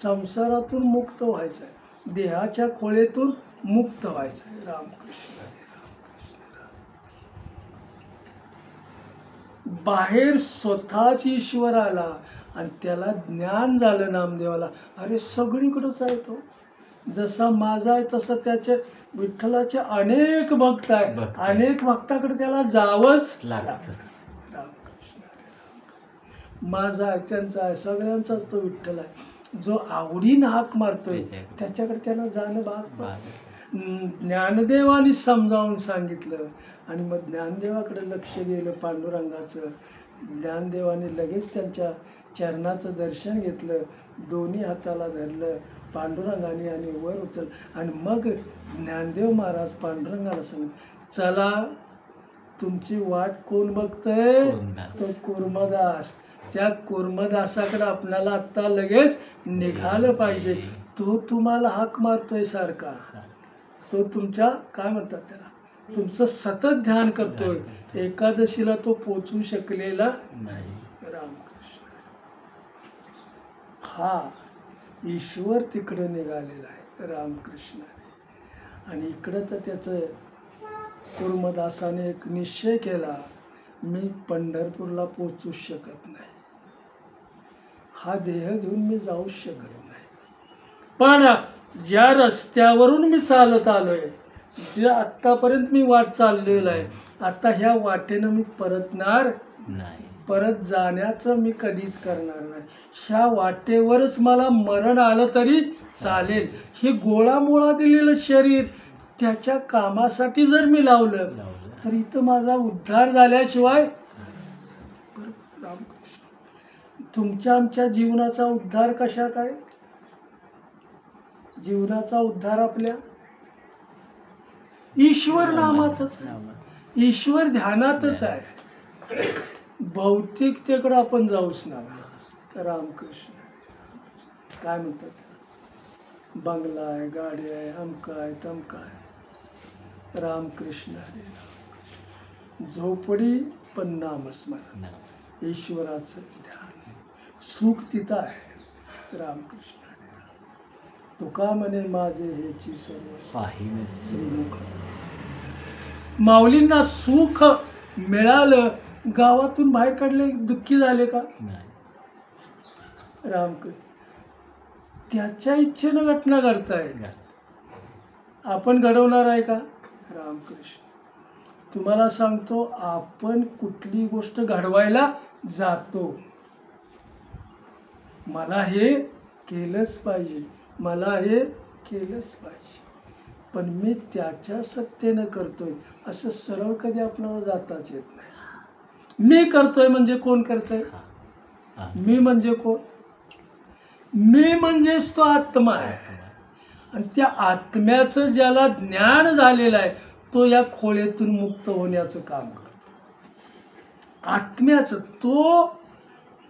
संसारातून मुक्त व्हायचं आहे, देहाच्या खोळेतून मुक्त व्हायचं आहे. रामकृष्ण. बाहेर स्वतःच ईश्वर आला आणि त्याला ज्ञान झालं नामदेवाला. अरे सगळीकडंच आहे तो. जसा माझा आहे तसं त्याचे विठ्ठलाचे अनेक भक्त आहे. अनेक भक्ताकडे त्याला जावंच लागतं. माझा आहे, त्यांचा आहे, सगळ्यांचाच तो विठ्ठल आहे. जो आवडीनं हाक मारतोय त्याच्याकडे त्याला जाणं भाग. ज्ञानदेवानी समजावून सांगितलं आणि मग ज्ञानदेवाकडे लक्ष गेलं पांडुरंगाचं. ज्ञानदेवाने लगेच त्यांच्या चरणाचं दर्शन घेतलं, दोन्ही हाताला धरलं पांडुरंगाने आणि वर उचल. आणि मग ज्ञानदेव महाराज पांडुरंगाला सांगितलं, चला तुमची वाट कोण बघतंय? तो कुर्मदास. त्या कुर्मदासाकडे आपल्याला आत्ता लगेच निघालं पाहिजे. तो तुम्हाला हाक मारतोय सारखा. तो तुमच्या काय म्हणतात त्याला, तुमचं सतत ध्यान करतोय. एकादशीला तो पोचू शकलेला नाही. रामकृष्ण. हा ईश्वर तिकडे निघालेला आहे. रामकृष्ण. आणि इकडं तर त्याचं कुर्मदासाने एक निश्चय केला, मी पंढरपूरला पोचूच शकत नाही, हा देह घेऊन मी जाऊच शकत नाही. पण ज्या रस्त्यावरून मी चालत आलोय, जे आत्तापर्यंत मी वाट चाललेलं आहे, आता ह्या वाटेनं मी परतणार नाही. परत जाण्याचं मी कधीच करणार नाही. ह्या वाटेवरच मला मरण आलं तरी चालेल. हे गोळामोळा दिलेलं शरीर त्याच्या कामासाठी जर मी लावलं तर इथं माझा उद्धार झाल्याशिवाय. तुमच्या आमच्या जीवनाचा उद्धार कशात आहे? जीवनाचा उद्धार आपल्या ईश्वर नामातच आहे, ईश्वर ध्यानातच आहे. भौतिकतेकडे आपण जाऊच ना. रामकृष्ण काय म्हणतात, बंगला आहे, गाडी आहे, अमका आहे, तमका आहे. रामकृष्ण हरे रामकृष्ण. झोपडी पण नामस्मरण, ईश्वराचं ध्यान, सुख तिथं आहे. रामकृष्ण हरे राम. तुका म्हणे माझे हेची सर्व श्रीमुख. माऊलींना सुख मिळालं, गावातून बाहेर काढले, दुःखी झाले का? रामकृष्ण. त्याच्या इच्छेनं घटना घडतायत, आपण घडवणार आहे का? रामकृष्ण. तुम्हाला सांगतो, आपण कुठली गोष्ट घडवायला जातो, मला हे केलंच पाहिजे, मला हे केलंच पाहिजे, पण मी त्याच्या सत्तेनं करतोय असं सरळ कधी आपल्याला जाताच येत नाही. मी करतोय म्हणजे कोण करतोय? मी म्हणजे कोण? मी म्हणजेच तो आत्मा आहे. आणि त्या आत्म्याचं ज्याला ज्ञान झालेलं आहे तो या खोळेतून मुक्त होण्याचं काम करतो. आत्म्याचं, तो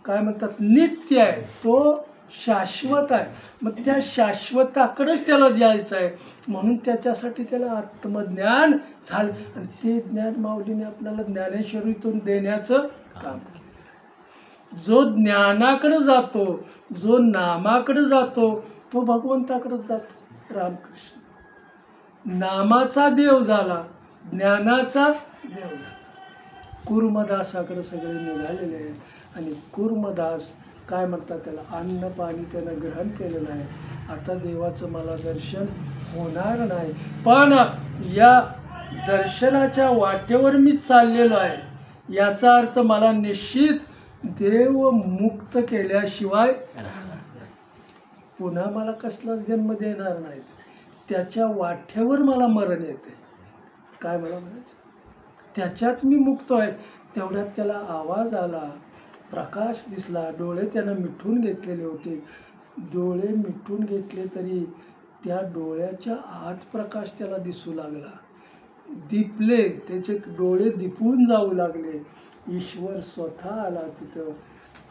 काय म्हणतात, नित्य आहे, तो शाश्वत आहे. मग त्या शाश्वताकडेच त्याला द्यायचं आहे, म्हणून त्याच्यासाठी त्याला आत्मज्ञान झालं. आणि ते ज्ञान माऊलीने आपल्याला ज्ञानेश्वरीतून देण्याचं काम केलं. जो ज्ञानाकडे जातो, जो नामाकडे जातो, तो भगवंताकडेच जातो. रामकृष्ण. नामाचा देव झाला, ज्ञानाचा देव झाला. कुर्मदासाकडे सगळे निघालेले आहेत. आणि कुर्मदास काय म्हणतात, त्याला अन्न पाणी त्यानं ग्रहण केलं नाही. आता देवाचं मला दर्शन होणार नाही, पण या दर्शनाच्या वाटेवर मी चाललेलो आहे, याचा अर्थ मला निश्चित देव मुक्त केल्याशिवाय पुन्हा मला कसलाच जन्म देणार नाही. त्याच्या वाटेवर मला मरण येते. काय मला म्हणायचं, त्याच्यात मी मुक्त आहे. तेवढ्यात त्याला आवाज आला, प्रकाश दिसला, डोळे त्यानं मिटून घेतलेले होते. डोळे मिटून घेतले तरी त्या डोळ्याच्या आत प्रकाश त्याला दिसू लागला, दिपले, त्याचे डोळे दिपून जाऊ लागले. ईश्वर स्वतः आला तिथं,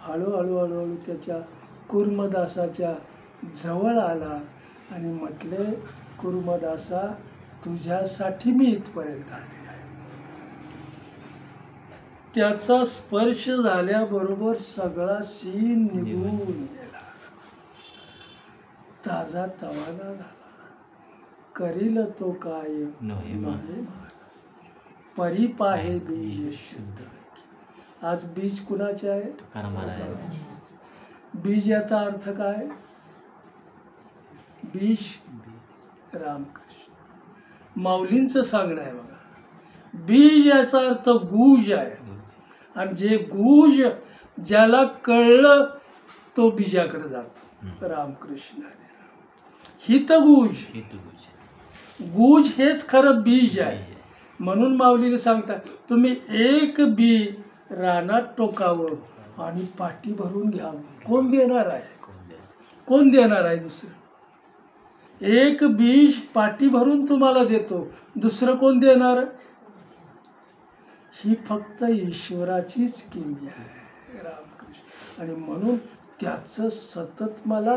हळूहळू हळूहळू त्याच्या कुर्मदासाच्या जवळ आला आणि म्हटले, कुर्मदासा, तुझ्यासाठी मी इथपर्यंत आलेला आहे. त्याचा स्पर्श झाल्याबरोबर सगळा सीन निघून गेला, ताजा तवाना झाला. करील तो काय नव्हे परी पाहे बीज शुद्ध. आज बीज कुणाचे आहे? बीज याचा अर्थ काय? बीज रामकृष्ण. माऊलींचं सांगणं आहे बघा, बीज याचा अर्थ गुज आहे. आणि जे गुज ज्याला कळलं तो बीजाकडे जातो. रामकृष्ण हरे राम. हितगुज, गुज हेच खरं बीज आहे. म्हणून माऊलीने सांगतात, तुम्ही एक बी रानात टोकावं आणि पाठी भरून घ्यावं. कोण देणार आहे? कोण देणार आहे? दुसरं. एक बीज पाठी भरून तुम्हाला देतो, दुसरं कोण देणार? ही फक्त ईश्वराचीच किमया आहे. रामकृष्ण. आणि म्हणून त्याचं सतत मला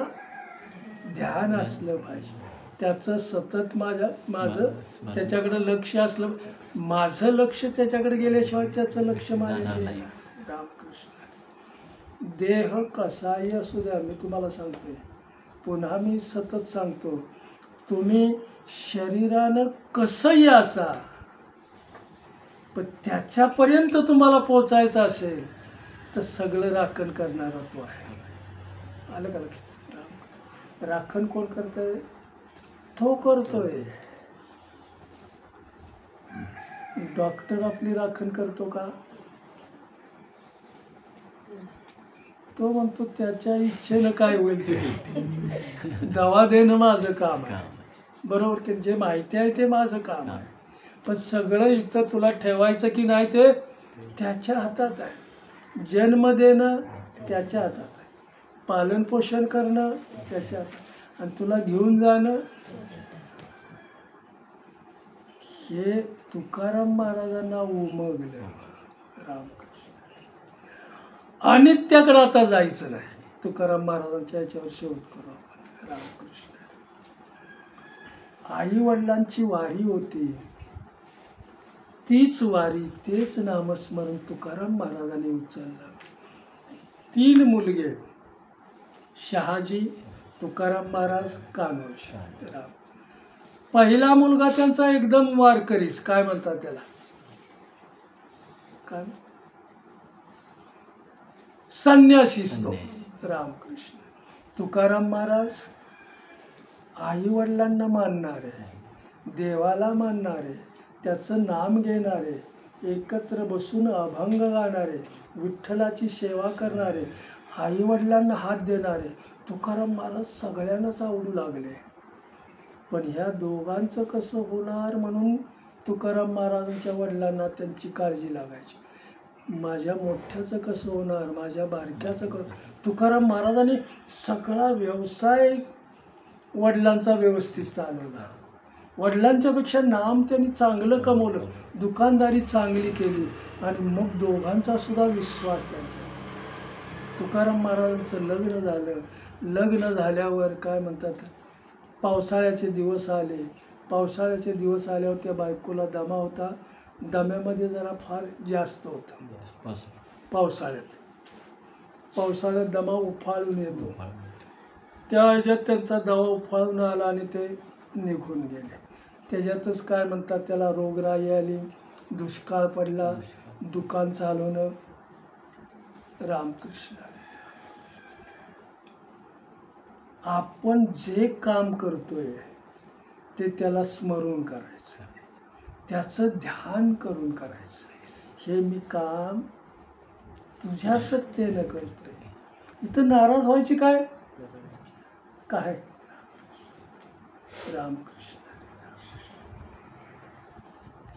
ध्यान असलं पाहिजे, त्याचं सतत माझं त्याच्याकडे लक्ष असलं. माझं लक्ष त्याच्याकडे गेल्याशिवाय त्याचं लक्ष माझ्याकडे नाही. रामकृष्ण. देह कसाही असू द्या, मी तुम्हाला सांगते, पुन्हा मी सतत सांगतो, तुम्ही शरीरानं कसंही असा, पण त्याच्यापर्यंत तुम्हाला पोचायचं असेल तर सगळं राखण करणारा तो आहे. आलं का लक्षात? राखण कोण करतोय? तो करतोय. डॉक्टर आपली राखण करतो का? तो म्हणतो त्याच्या इच्छेनं काय होईल ते, दवा देणं माझं काम आहे. बरोबर की? जे माहिती आहे ते माझं काम आहे, पण सगळं इथं तुला ठेवायचं की नाही ते त्याच्या हातात आहे. जन्म देणं त्याच्या हातात आहे, पालनपोषण करणं त्याच्या हातात, आणि तुला घेऊन जाणं हे तुकाराम महाराजांना उमगलं. रामकृष्ण. अनित्याकडे आता जायचं नाही. तुकाराम महाराजांच्या याच्यावर शेवट करू आपण. रामकृष्ण. आई वडिलांची वारी होती, तीच वारी तेच नामस्मरण तुकाराम महाराजांनी उचललं. 3 मुलगे, शहाजी, तुकाराम महाराज, कान्होजी. पहिला मुलगा त्यांचा एकदम वारकरीच, काय म्हणतात त्याला, काय संन्यासीच तो. रामकृष्ण. तुकाराम महाराज आई वडिलांना मानणारे, देवाला मानणारे, त्याचं नाम घेणारे, एकत्र बसून अभंग गाणारे, विठ्ठलाची सेवा करणारे, आई वडिलांना हात देणारे तुकाराम महाराज सगळ्यांनाच आवडू लागले. पण ह्या दोघांचं कसं होणार म्हणून तुकाराम महाराजांच्या वडिलांना त्यांची काळजी लागायची. माझ्या मोठ्याचं कसं होणार, माझ्या बारक्याचं तुकाराम महाराजांनी सगळा व्यवसाय वडिलांचा व्यवस्थित चालवला. वडिलांच्या पेक्षा नाम त्यांनी चांगलं कमवलं, दुकानदारी चांगली केली आणि मग दोघांचा सुद्धा विश्वास त्यांचा. तुकाराम महाराजांचं लग्न झालं. लग्न झाल्यावर काय म्हणतात, पावसाळ्याचे दिवस आले. पावसाळ्याचे दिवस आल्यावर त्या बायकोला दमा होता. दम्यामध्ये जरा फार जास्त होता पावसाळ्यात. पावसाळ्यात दमा उफाळून येतो. त्या ह्याच्यात त्यांचा दवा उफाळून आला आणि ते निघून गेले. त्याच्यातच काय म्हणतात त्याला रोगराई आली, दुष्काळ पडला, दुकान चालवणं. रामकृष्ण. आपण जे काम करतोय ते त्याला स्मरून करायचं, त्याचं ध्यान करून करायचं. हे मी काम तुझ्या सत्तेनं करतोय. इथं नाराज व्हायची काय काय. रामकृष्ण.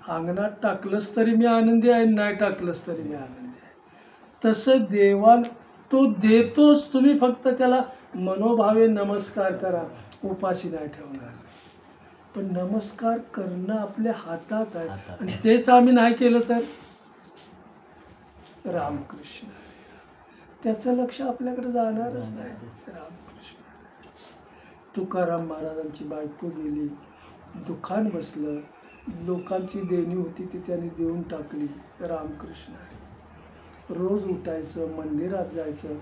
अंगणात टाकलंच तरी मी आनंदी आहे, नाही टाकलंच तरी मी आनंदी आहे. तसं देवान तो देतोच, तुम्ही फक्त त्याला मनोभावे नमस्कार करा, उपाशी नाही ठेवणार. पण नमस्कार करणं आपल्या हातात आहे आणि तेच आम्ही नाही केलं तर. रामकृष्ण. त्याचं लक्ष आपल्याकडे जाणारच नाही. रामकृष्ण. तुकाराम महाराजांची बायको गेली, दुकान बसलं, लोकांची देणी होती ती त्यांनी देऊन टाकली. रामकृष्ण. रोज उठायचं, मंदिरात जायचं,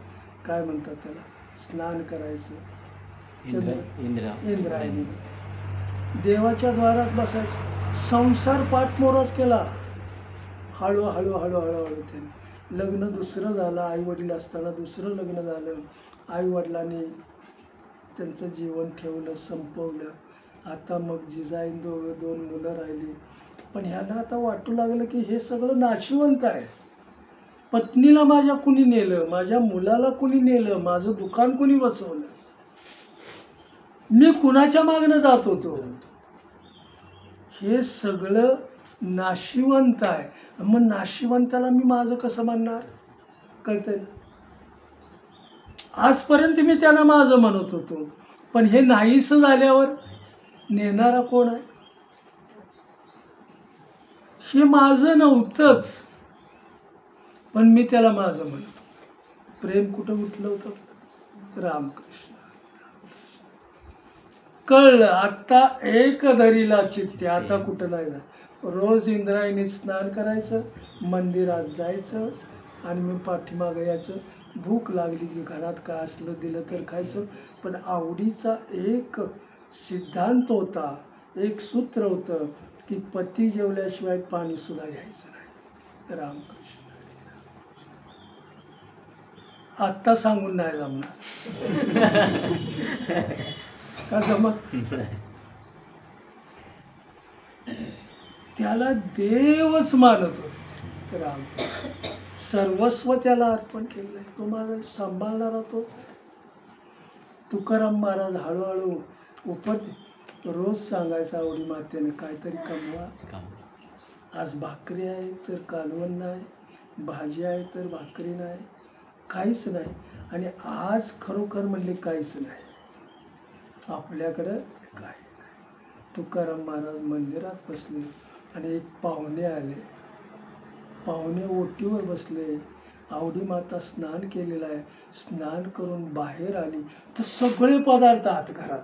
काय म्हणतात त्याला, स्नान करायचं, इंद्रायणी, देवाच्या द्वारात बसायचं. संसार पाठमोराच केला. हळूहळू हळूहळू त्यांनी लग्न दुसरं झालं. आई वडील असताना दुसरं लग्न झालं. आई वडिलांनी त्यांचं जीवन ठेवलं, संपवलं. आता मग जिजाईन 2 मुलं राहिली. पण ह्यांना आता वाटू लागलं की हे सगळं नाशिवंत आहे. पत्नीला माझ्या कुणी नेलं, माझ्या मुलाला कुणी नेलं, माझं दुकान कुणी बसवलं, मी कुणाच्या मागणं जात होतो. हे सगळं नाशिवंत आहे. मग नाशिवंताला मी माझं कसं मानणार, कळतंय. आजपर्यंत मी त्यांना माझं म्हणत होतो, पण हे नाहीसं झाल्यावर नेणारा कोण आहे. हे माझं नव्हतंच, पण मी त्याला माझं म्हणतो. प्रेम कुठं उठलं होतं. रामकृष्ण. कळलं आता एक दरीला चित्ते, आता कुठं नाही जा. रोज इंद्रायणी स्नान करायचं, मंदिरात जायचं आणि मी पाठीमागं यायचं. भूक लागली की घरात काय असलं दिलं तर खायचं. पण आवडीचा एक सिद्धांत होता, एक सूत्र होतं की पती जेवल्याशिवाय पाणीसुद्धा घ्यायचं नाही. रामकृष्ण. आत्ता सांगून नाही जमणार का जमत. त्याला देवच मानत होते. राम सर्वस्व त्याला अर्पण केलं आहे. तो माझा सांभाळणारा तोच. तुकाराम महाराज हळूहळू उपरते. रोज सांगायचं आवडी मातेने काहीतरी कमवा. आज भाकरी आहे तर कालवण नाही, भाजी आहे तर भाकरी नाही, काहीच नाही. आणि आज खरोखर म्हणले काहीच नाही आपल्याकडं, काय नाही. तुकाराम महाराज मंदिरात बसले आणि एक पाहुणे आले. पाहुणे ओटीवर बसले. आवडी माता स्नान केलेलं आहे. स्नान करून बाहेर आली तर सगळे पदार्थ आत घरात.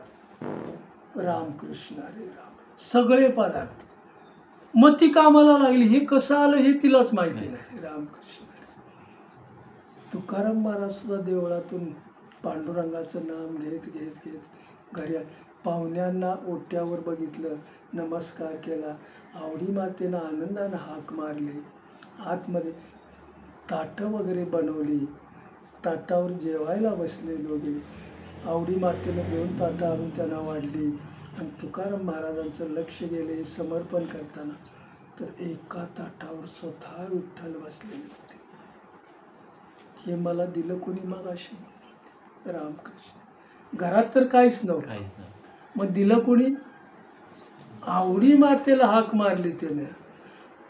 रामकृष्ण हरी राम. सगळे पदार्थ. मग ती कामाला लागली. हे कसं आलं हे तिलाच माहिती नाही. रामकृष्ण हरी. तुकाराम महाराज सुद्धा देवळातून पांडुरंगाचं नाम घेत घेत घेत घरी पाहुण्यांना ओट्यावर बघितलं, नमस्कार केला. आवडी मातेनं आनंदानं हाक मारली. आतमध्ये ताटं वगैरे बनवली. ताटावर जेवायला बसले दोघे. आवडी मातेनं घेऊन ताटं आणून त्यांना वाढली. आणि तुकाराम महाराजांचं लक्ष गेले समर्पण करताना तर एका ताटावर स्वतः विठ्ठल बसलेले होते. हे मला दिलं कोणी मगाशी? रामकृष्ण. घरात तर काहीच नव्हतं. मग दिलं कोणी? आवडी मातेला हाक मारली त्याने.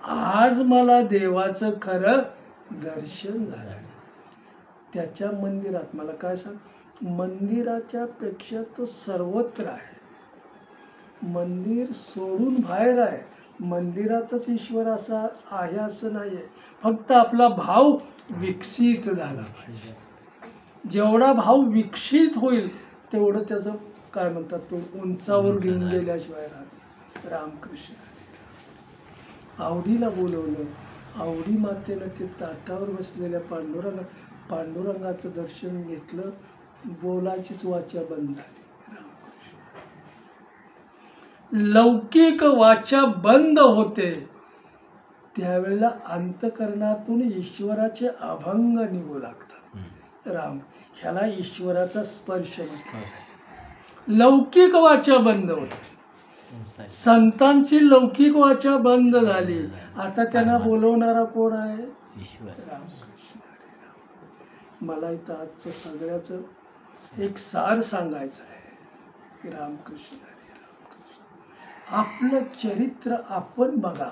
आज मला देवाचं खरं दर्शन झालं. त्याच्या मंदिरात मला काय सांग, मंदिराच्या पेक्षा तो सर्वत्र आहे. मंदिर सोडून बाहेर आहे. मंदिरातच ईश्वर असा आहे असं नाही आहे. फक्त आपला भाव विकसित झाला पाहिजे. जेवढा भाव विकसित होईल तेवढं त्याचं काय म्हणतात तो उंचावर घेऊन गेल्याशिवाय राहत. रामकृष्ण. आवडीला बोलवलं. आवडी मातेनं ते ताटावर बसलेल्या पांडुरंगाचं दर्शन घेतलं. बोलायचीच वाचा बंद झाली. लौकिक वाचा बंद होते त्यावेळेला अंतकरणातून ईश्वराचे अभंग निघू लागतात. राम. ह्याला ईश्वराचा स्पर्श म्हटला. लौकिक वाचा बंद होते. संतांची लौकिक वाचा बंद झाली. आता त्यांना बोलवणारा कोण आहे? ईश्वर. रामकृष्ण हरी राम. मला इथं आजचं सगळ्याचं एक सार सांगायचं आहे. रामकृष्ण हरी रामकृष्ण. आपलं चरित्र आपण बघा.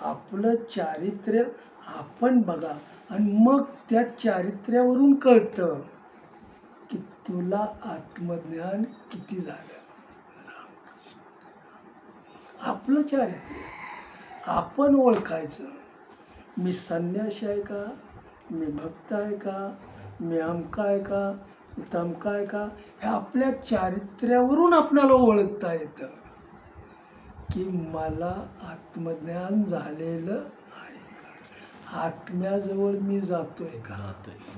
आपलं चारित्र्य आपण बघा आणि मग त्या चारित्र्यावरून कळतं की तुला आत्मज्ञान किती झालं. आपलं चारित्र्य आपण ओळखायचं. मी संन्यासी आहे का, मी भक्त आहे का, मी अमका आहे का, तमका आहे का, हे आपल्या चारित्र्यावरून आपल्याला ओळखता येतं की मला आत्मज्ञान झालेलं आहे का, आत्म्याजवळ मी जातोय का,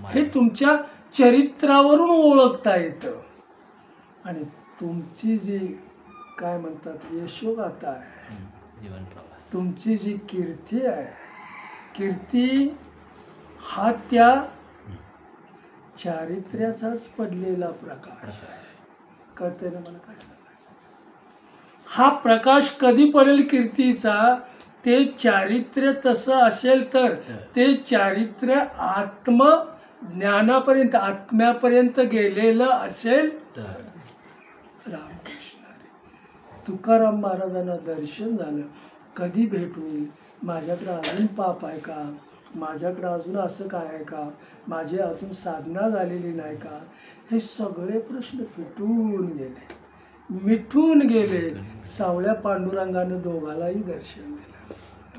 हे तुमच्या चरित्रावरून ओळखता येतं. आणि तुमची जी काय म्हणतात यशोगाथा आहे, जीवन प्रवास, तुमची जी कीर्ती आहे, कीर्ती हा त्या चारित्र्याचाच पडलेला प्रकाश आहे. कळतंय ना मला काय सांगायचं? हा प्रकाश कधी पडेल कीर्तीचा? ते चारित्र्य तसं असेल तर, ते चारित्र्य आत्मज्ञानापर्यंत आत्म्यापर्यंत गेलेलं असेल तर. रामकृष्ण हरी. तुकाराम महाराजांना दर्शन झालं. कधी भेट होईल? माझ्याकडं अजून पाप आहे का, माझ्याकडं अजून असं काय आहे का, माझी अजून साधना झालेली नाही का, हे सगळे प्रश्न फिटून गेले, मिटून गेले. सावळ्या पांडुरंगानं दोघालाही दर्शन दिलं.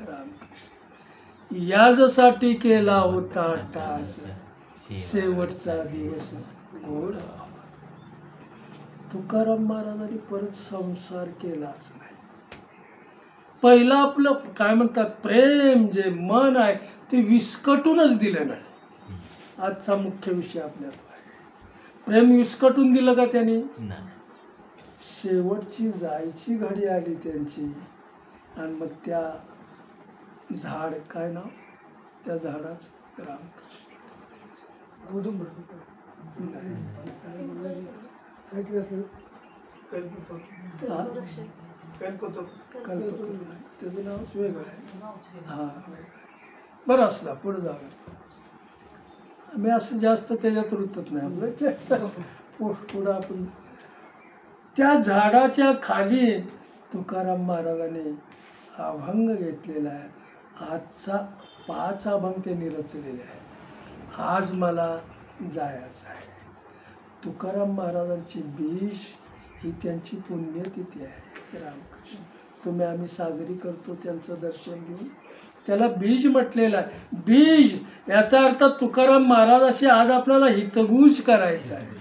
रामकृष्ण. यासाठी केला होता टास, शेवटचा दिवस गोड. तुकाराम महाराजांनी परत संसार केलाच नाही. पहिलं आपलं काय म्हणतात प्रेम जे मन आहे ते विस्कटूनच दिलं नाही. आजचा मुख्य विषय आपल्याला आहे. प्रेम विस्कटून दिलं का त्यांनी? शेवटची जायची घडी आली त्यांची. आणि मग त्या झाड काय नाव त्या झाडाचं? रामकृष्ण. त्याचं नाव वेगळं आहे. हां बरं असला पुढे जाऊया. मी असं जास्त त्याच्यात रुतत नाही. आपलं पुढं आपण त्या झाडाच्या खाली तुकाराम महाराजांनी अभंग घेतलेला आहे. आजचा 5 अभंग त्यांनी रचलेले आहे. आज मला जायचं आहे. तुकाराम महाराजांची 20 ही त्यांची पुण्यतिथी आहे. रामकृष्ण. तुम्ही आम्ही साजरी करतो त्यांचं दर्शन घेऊन. त्याला बीज म्हटलेलं आहे. बीज याचा अर्थ तुकाराम महाराजाशी आज आपल्याला हितगुज करायचं आहे,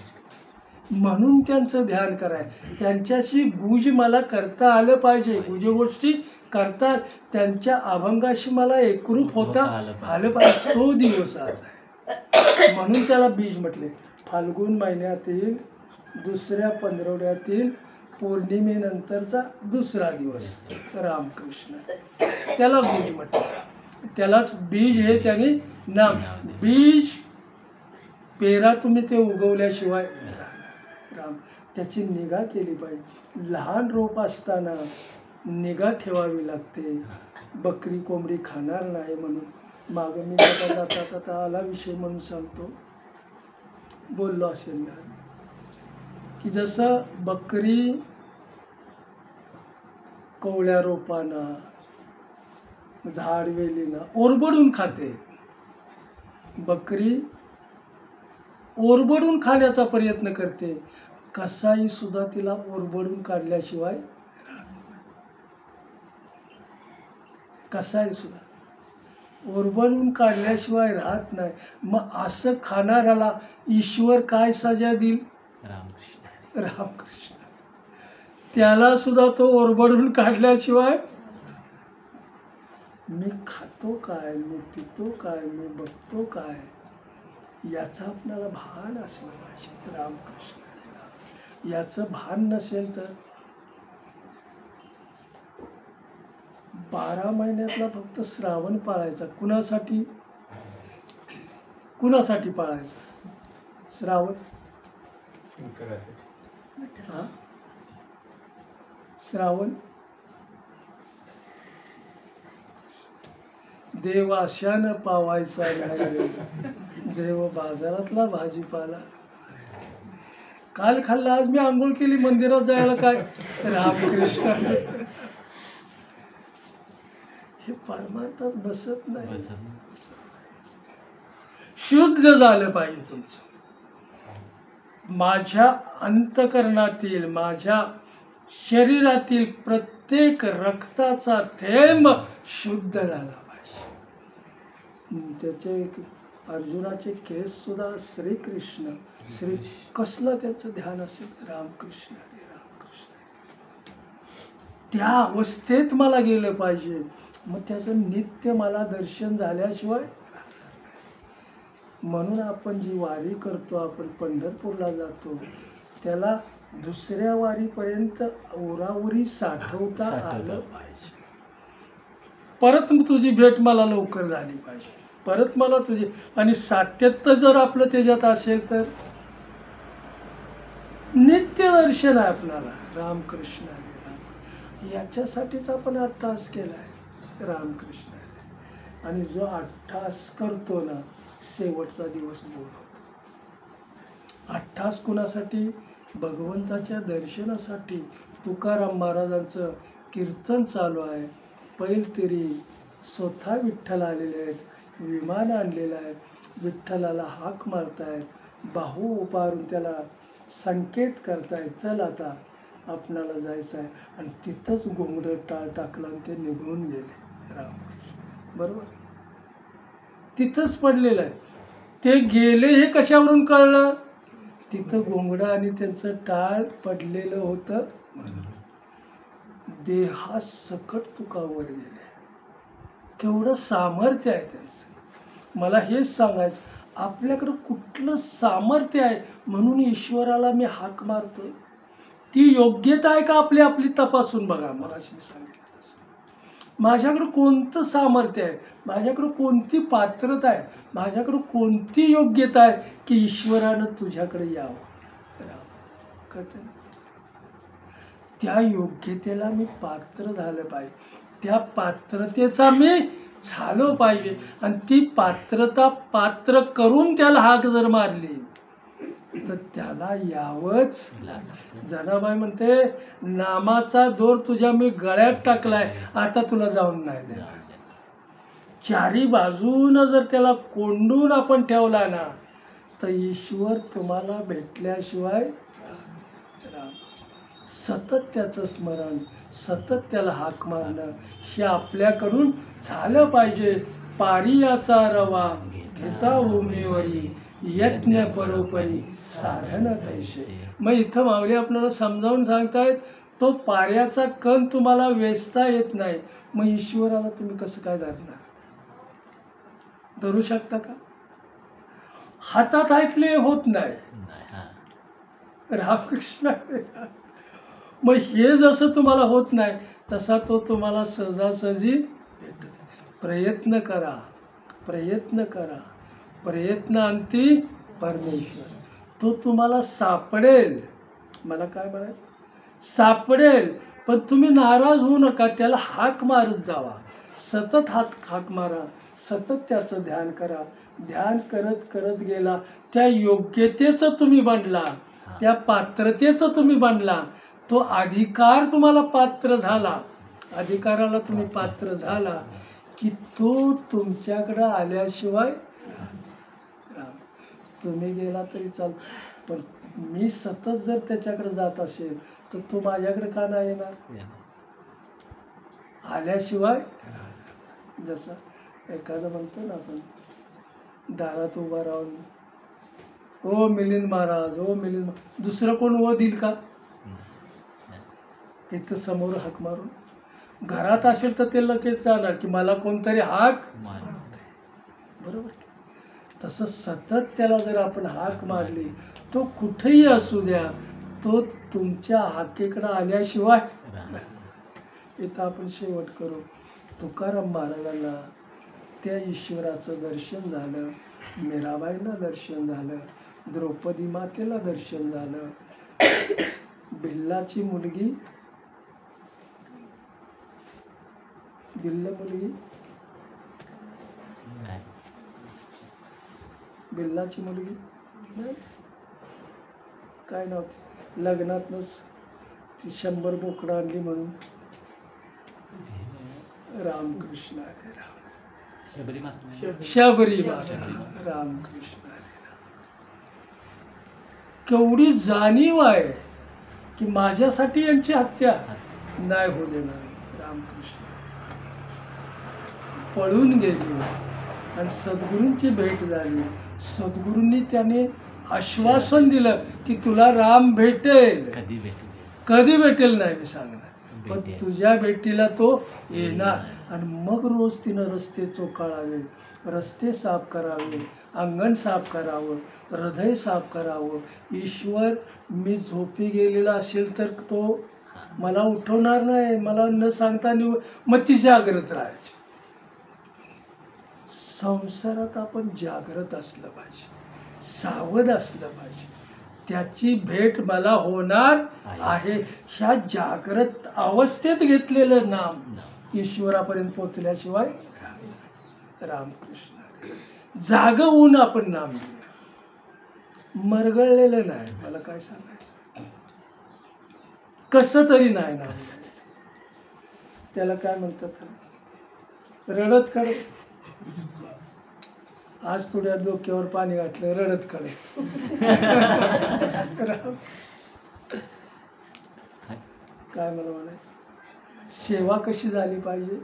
म्हणून त्यांचं ध्यान करायचं. त्यांच्याशी गुज मला करता आलं पाहिजे, गुज गोष्टी करता त्यांच्या अभंगाशी मला एकरूप होता आलं पाहिजे. तो दिवस आज आहे, म्हणून त्याला बीज म्हटले. फाल्गुन महिन्यातील दुसऱ्या पंधरवड्यातील पौर्णिमेनंतरचा दुसरा दिवस रामकृष्ण, त्याला बीज म्हटलं. त्यालाच बीज हे त्याने नाम. बीज पेरा तुम्ही ते उगवल्याशिवाय राम, त्याची निगा केली पाहिजे. लहान रोप असताना निगा ठेवावी लागते. बकरी कोंबडी खाणार नाही म्हणून मागं मी जाता आला विषय म्हणून सांगतो, बोललो असेल ना की जसं बकरी कवळ्या रोपाना झाड वेलीना ओरबडून खाते, बकरी ओरबडून खाण्याचा प्रयत्न करते, कसाई सुद्धा तिला ओरबडून काढल्याशिवाय, कसाई सुद्धा ओरबडून काढल्याशिवाय राहत नाही. मग असं खाणाऱ्याला ईश्वर काय सजा देईल? रामकृष्ण. त्याला सुद्धा तो ओरबडून काढल्याशिवाय, मी खातो काय, मी पितो काय, मी बघतो काय, याचं आपल्याला भान असलं पाहिजे. रामकृष्ण. याचं भान नसेल तर 12 महिन्यातला फक्त श्रावण पाळायचा. कुणासाठी? कुणासाठी पाळायचा श्रावण? हा, श्रावण देव आशानं पावायचा नाही, देव बाजारातला भाजीपाला. काल खाल्ला, आज मी आंघोळ केली, मंदिरात जायला काय? रामकृष्ण. हे परमार्थात बसत नाही. शुद्ध झालं पाहिजे तुमचं. माझ्या अंतकरणातील, माझ्या शरीरातील प्रत्येक रक्ताचा थेंब शुद्ध झाला पाहिजे. त्याचे अर्जुनाचे केस सुद्धा श्रीकृष्ण, श्री कसलं त्याचं ध्यान असेल? रामकृष्ण रामकृष्ण. त्या अवस्थेत मला गेलं पाहिजे. मग त्याचं नित्य मला दर्शन झाल्याशिवाय. म्हणून आपण जी वारी करतो, आपण पंढरपूरला जातो, त्याला दुसऱ्या वारीपर्यंत ओरावरी साठवता आलं पाहिजे. परत तुझी भेट मला लवकर झाली पाहिजे, परत मला तुझी. आणि सात्यत्य जर आपलं त्याच्यात असेल तर नित्य दर्शन आहे आपल्याला. रामकृष्ण हरी राम. याच्यासाठीच आपण अट्टास केला आहे. रामकृष्ण. आणि जो अट्टास करतो ना, शेवटचा दिवस बोलतो. अट्टास कुणासाठी? भगवंताच्या दर्शनासाठी. तुकाराम महाराजांचं कीर्तन चालू आहे. पैलतिरी स्वतः विठ्ठल आलेले आहेत, विमान आणलेलं आहे, विठ्ठलाला हाक मारतायत, बाहू उभारून त्याला संकेत करतायत, चल आता आपणाला जायचं आहे. आणि तिथंच घोंगडं टाळ टाकलं आणि ते निघून गेले. रामकृष्ण. बरोबर, तिथंच पडलेलं आहे. ते गेले हे कशावरून कळलं? तिथं घोंगडं आणि त्यांचं टाळ पडलेलं होतं. देहासकट तुकावर गेले. केवढं सामर्थ्य आहे त्यांचं. मला हेच सांगायचं, आपल्याकडं कुठलं सामर्थ्य आहे म्हणून ईश्वराला मी हाक मारतोय. ती योग्यता आहे का आपली? आपली तपासून बघा. मगाशी मी सांगितलं तसं. माझ्याकडं कोणतं सामर्थ्य आहे, माझ्याकडं कोणती पात्रता आहे, माझ्याकडं कोणती योग्यता आहे की ईश्वरानं तुझ्याकडे यावं. कळतं ना? त्या योग्यतेला मी पात्र झालं पाहिजे, त्या पात्रतेचा मी झालो पाहिजे. आणि ती पात्रता पात्र करून त्याला हाक जर मारली तर त्याला यावंच लागलं. जनाबाई म्हणते, नामाचा दोर तुझ्या मी गळ्यात टाकलाय, आता तुला जाऊन नाही देणार. चारी बाजूनं जर त्याला कोंडून आपण ठेवला ना तर ईश्वर तुम्हाला भेटल्याशिवाय. सतत त्याचं स्मरण, सतत त्याला हाक मारणं हे आपल्याकडून झालं पाहिजे. पारियाचा रवा घेता उमेवरी, यज्ञ परोपरी साधन तैसे. मग इथं माऊली आपल्याला समजावून सांगतायत, तो पाऱ्याचा कण तुम्हाला वेचता येत नाही, मग ईश्वराला तुम्ही कसं काय धरणार? धरू शकता का? हातात ऐकले होत नाही. रामकृष्ण. मग हे जसं तुम्हाला होत नाही तसा तो तुम्हाला सहजासहजी भेटत. प्रयत्न करा, प्रयत्न करा, प्रयत्नांती परमेश्वर. तो तुम्हाला सापडेल. मला काय म्हणायचं? सापडेल. पण तुम्ही नाराज होऊ नका, त्याला हाक मारत जावा. सतत हाक मारा, सतत त्याचं ध्यान करा. ध्यान करत करत गेला, त्या योग्यतेचं तुम्ही बनला, त्या पात्रतेचं तुम्ही बनला. तो अधिकार तुम्हाला पात्र झाला, अधिकाराला तुम्ही पात्र झाला की तो तुमच्याकडं आल्याशिवाय तुम्ही गेला तरी चालतं. पण मी सतत जर त्याच्याकडे जात असेल तर तो माझ्याकडे का नाही येणार? आल्याशिवाय. जसं एखादं म्हणतो ना आपण, दारात उभा राहून ओ मिलिंद महाराज, ओ मिलिंद, दुसरं कोण ओ देईल का? इथं समोर हाक मारून. घरात असेल तर ते लगेच जाणार की मला कोणतरी हाक बरोबर. तसं सतत त्याला जर आपण हाक मारली, तो कुठेही असू द्या, तो तुमच्या हाकेकडं आल्याशिवाय. इथं आपण शेवट करू. तुकाराम महाराजांना त्या ईश्वराचं दर्शन झालं, मीराबाईंना दर्शन झालं, द्रौपदी मातेला दर्शन झालं, भिल्लाची मुलगी, बिल्लाची मुलगी नाही काय नव्हती, लग्नातनंच ती 100 बोकडं आणली म्हणून. रामकृष्ण हरे राम. शबरी माता. रामकृष्ण हरे राम. केवढी जाणीव आहे की माझ्यासाठी यांची हत्या नाही होऊ देणार. रामकृष्ण पळून गेली आणि सद्गुरूंची भेट झाली. सद्गुरूंनी त्याने आश्वासन दिलं की तुला राम भेटेल, कधी भेटेल नाही मी सांगणार, पण तुझ्या भेटीला तो येणार. आणि मग रोज तिनं रस्ते चोखाळावे, रस्ते साफ करावे, अंगण साफ करावं, हृदय साफ करावं. ईश्वर मी झोपी गेलेला असेल तर तो मला उठवणार नाही, मला न सांगता मग ती जागृत राहायची. संसारात आपण जागृत असलं पाहिजे, सावध असलं पाहिजे. त्याची भेट मला होणार आहे, ह्या जागृत अवस्थेत घेतलेलं नाम ईश्वरापर्यंत पोचल्याशिवाय. रामकृष्ण. जाग होऊन आपण नाम घेऊया, मरगळलेलं नाही. मला काय सांगायचं, कसं तरी नाही नाम घ्यायचं. त्याला काय म्हणतात, रडत काढत. आज थोड्या डोक्यावर पाणी घातलं, रडत काढत. काय मला म्हणायचं, सेवा कशी झाली पाहिजे.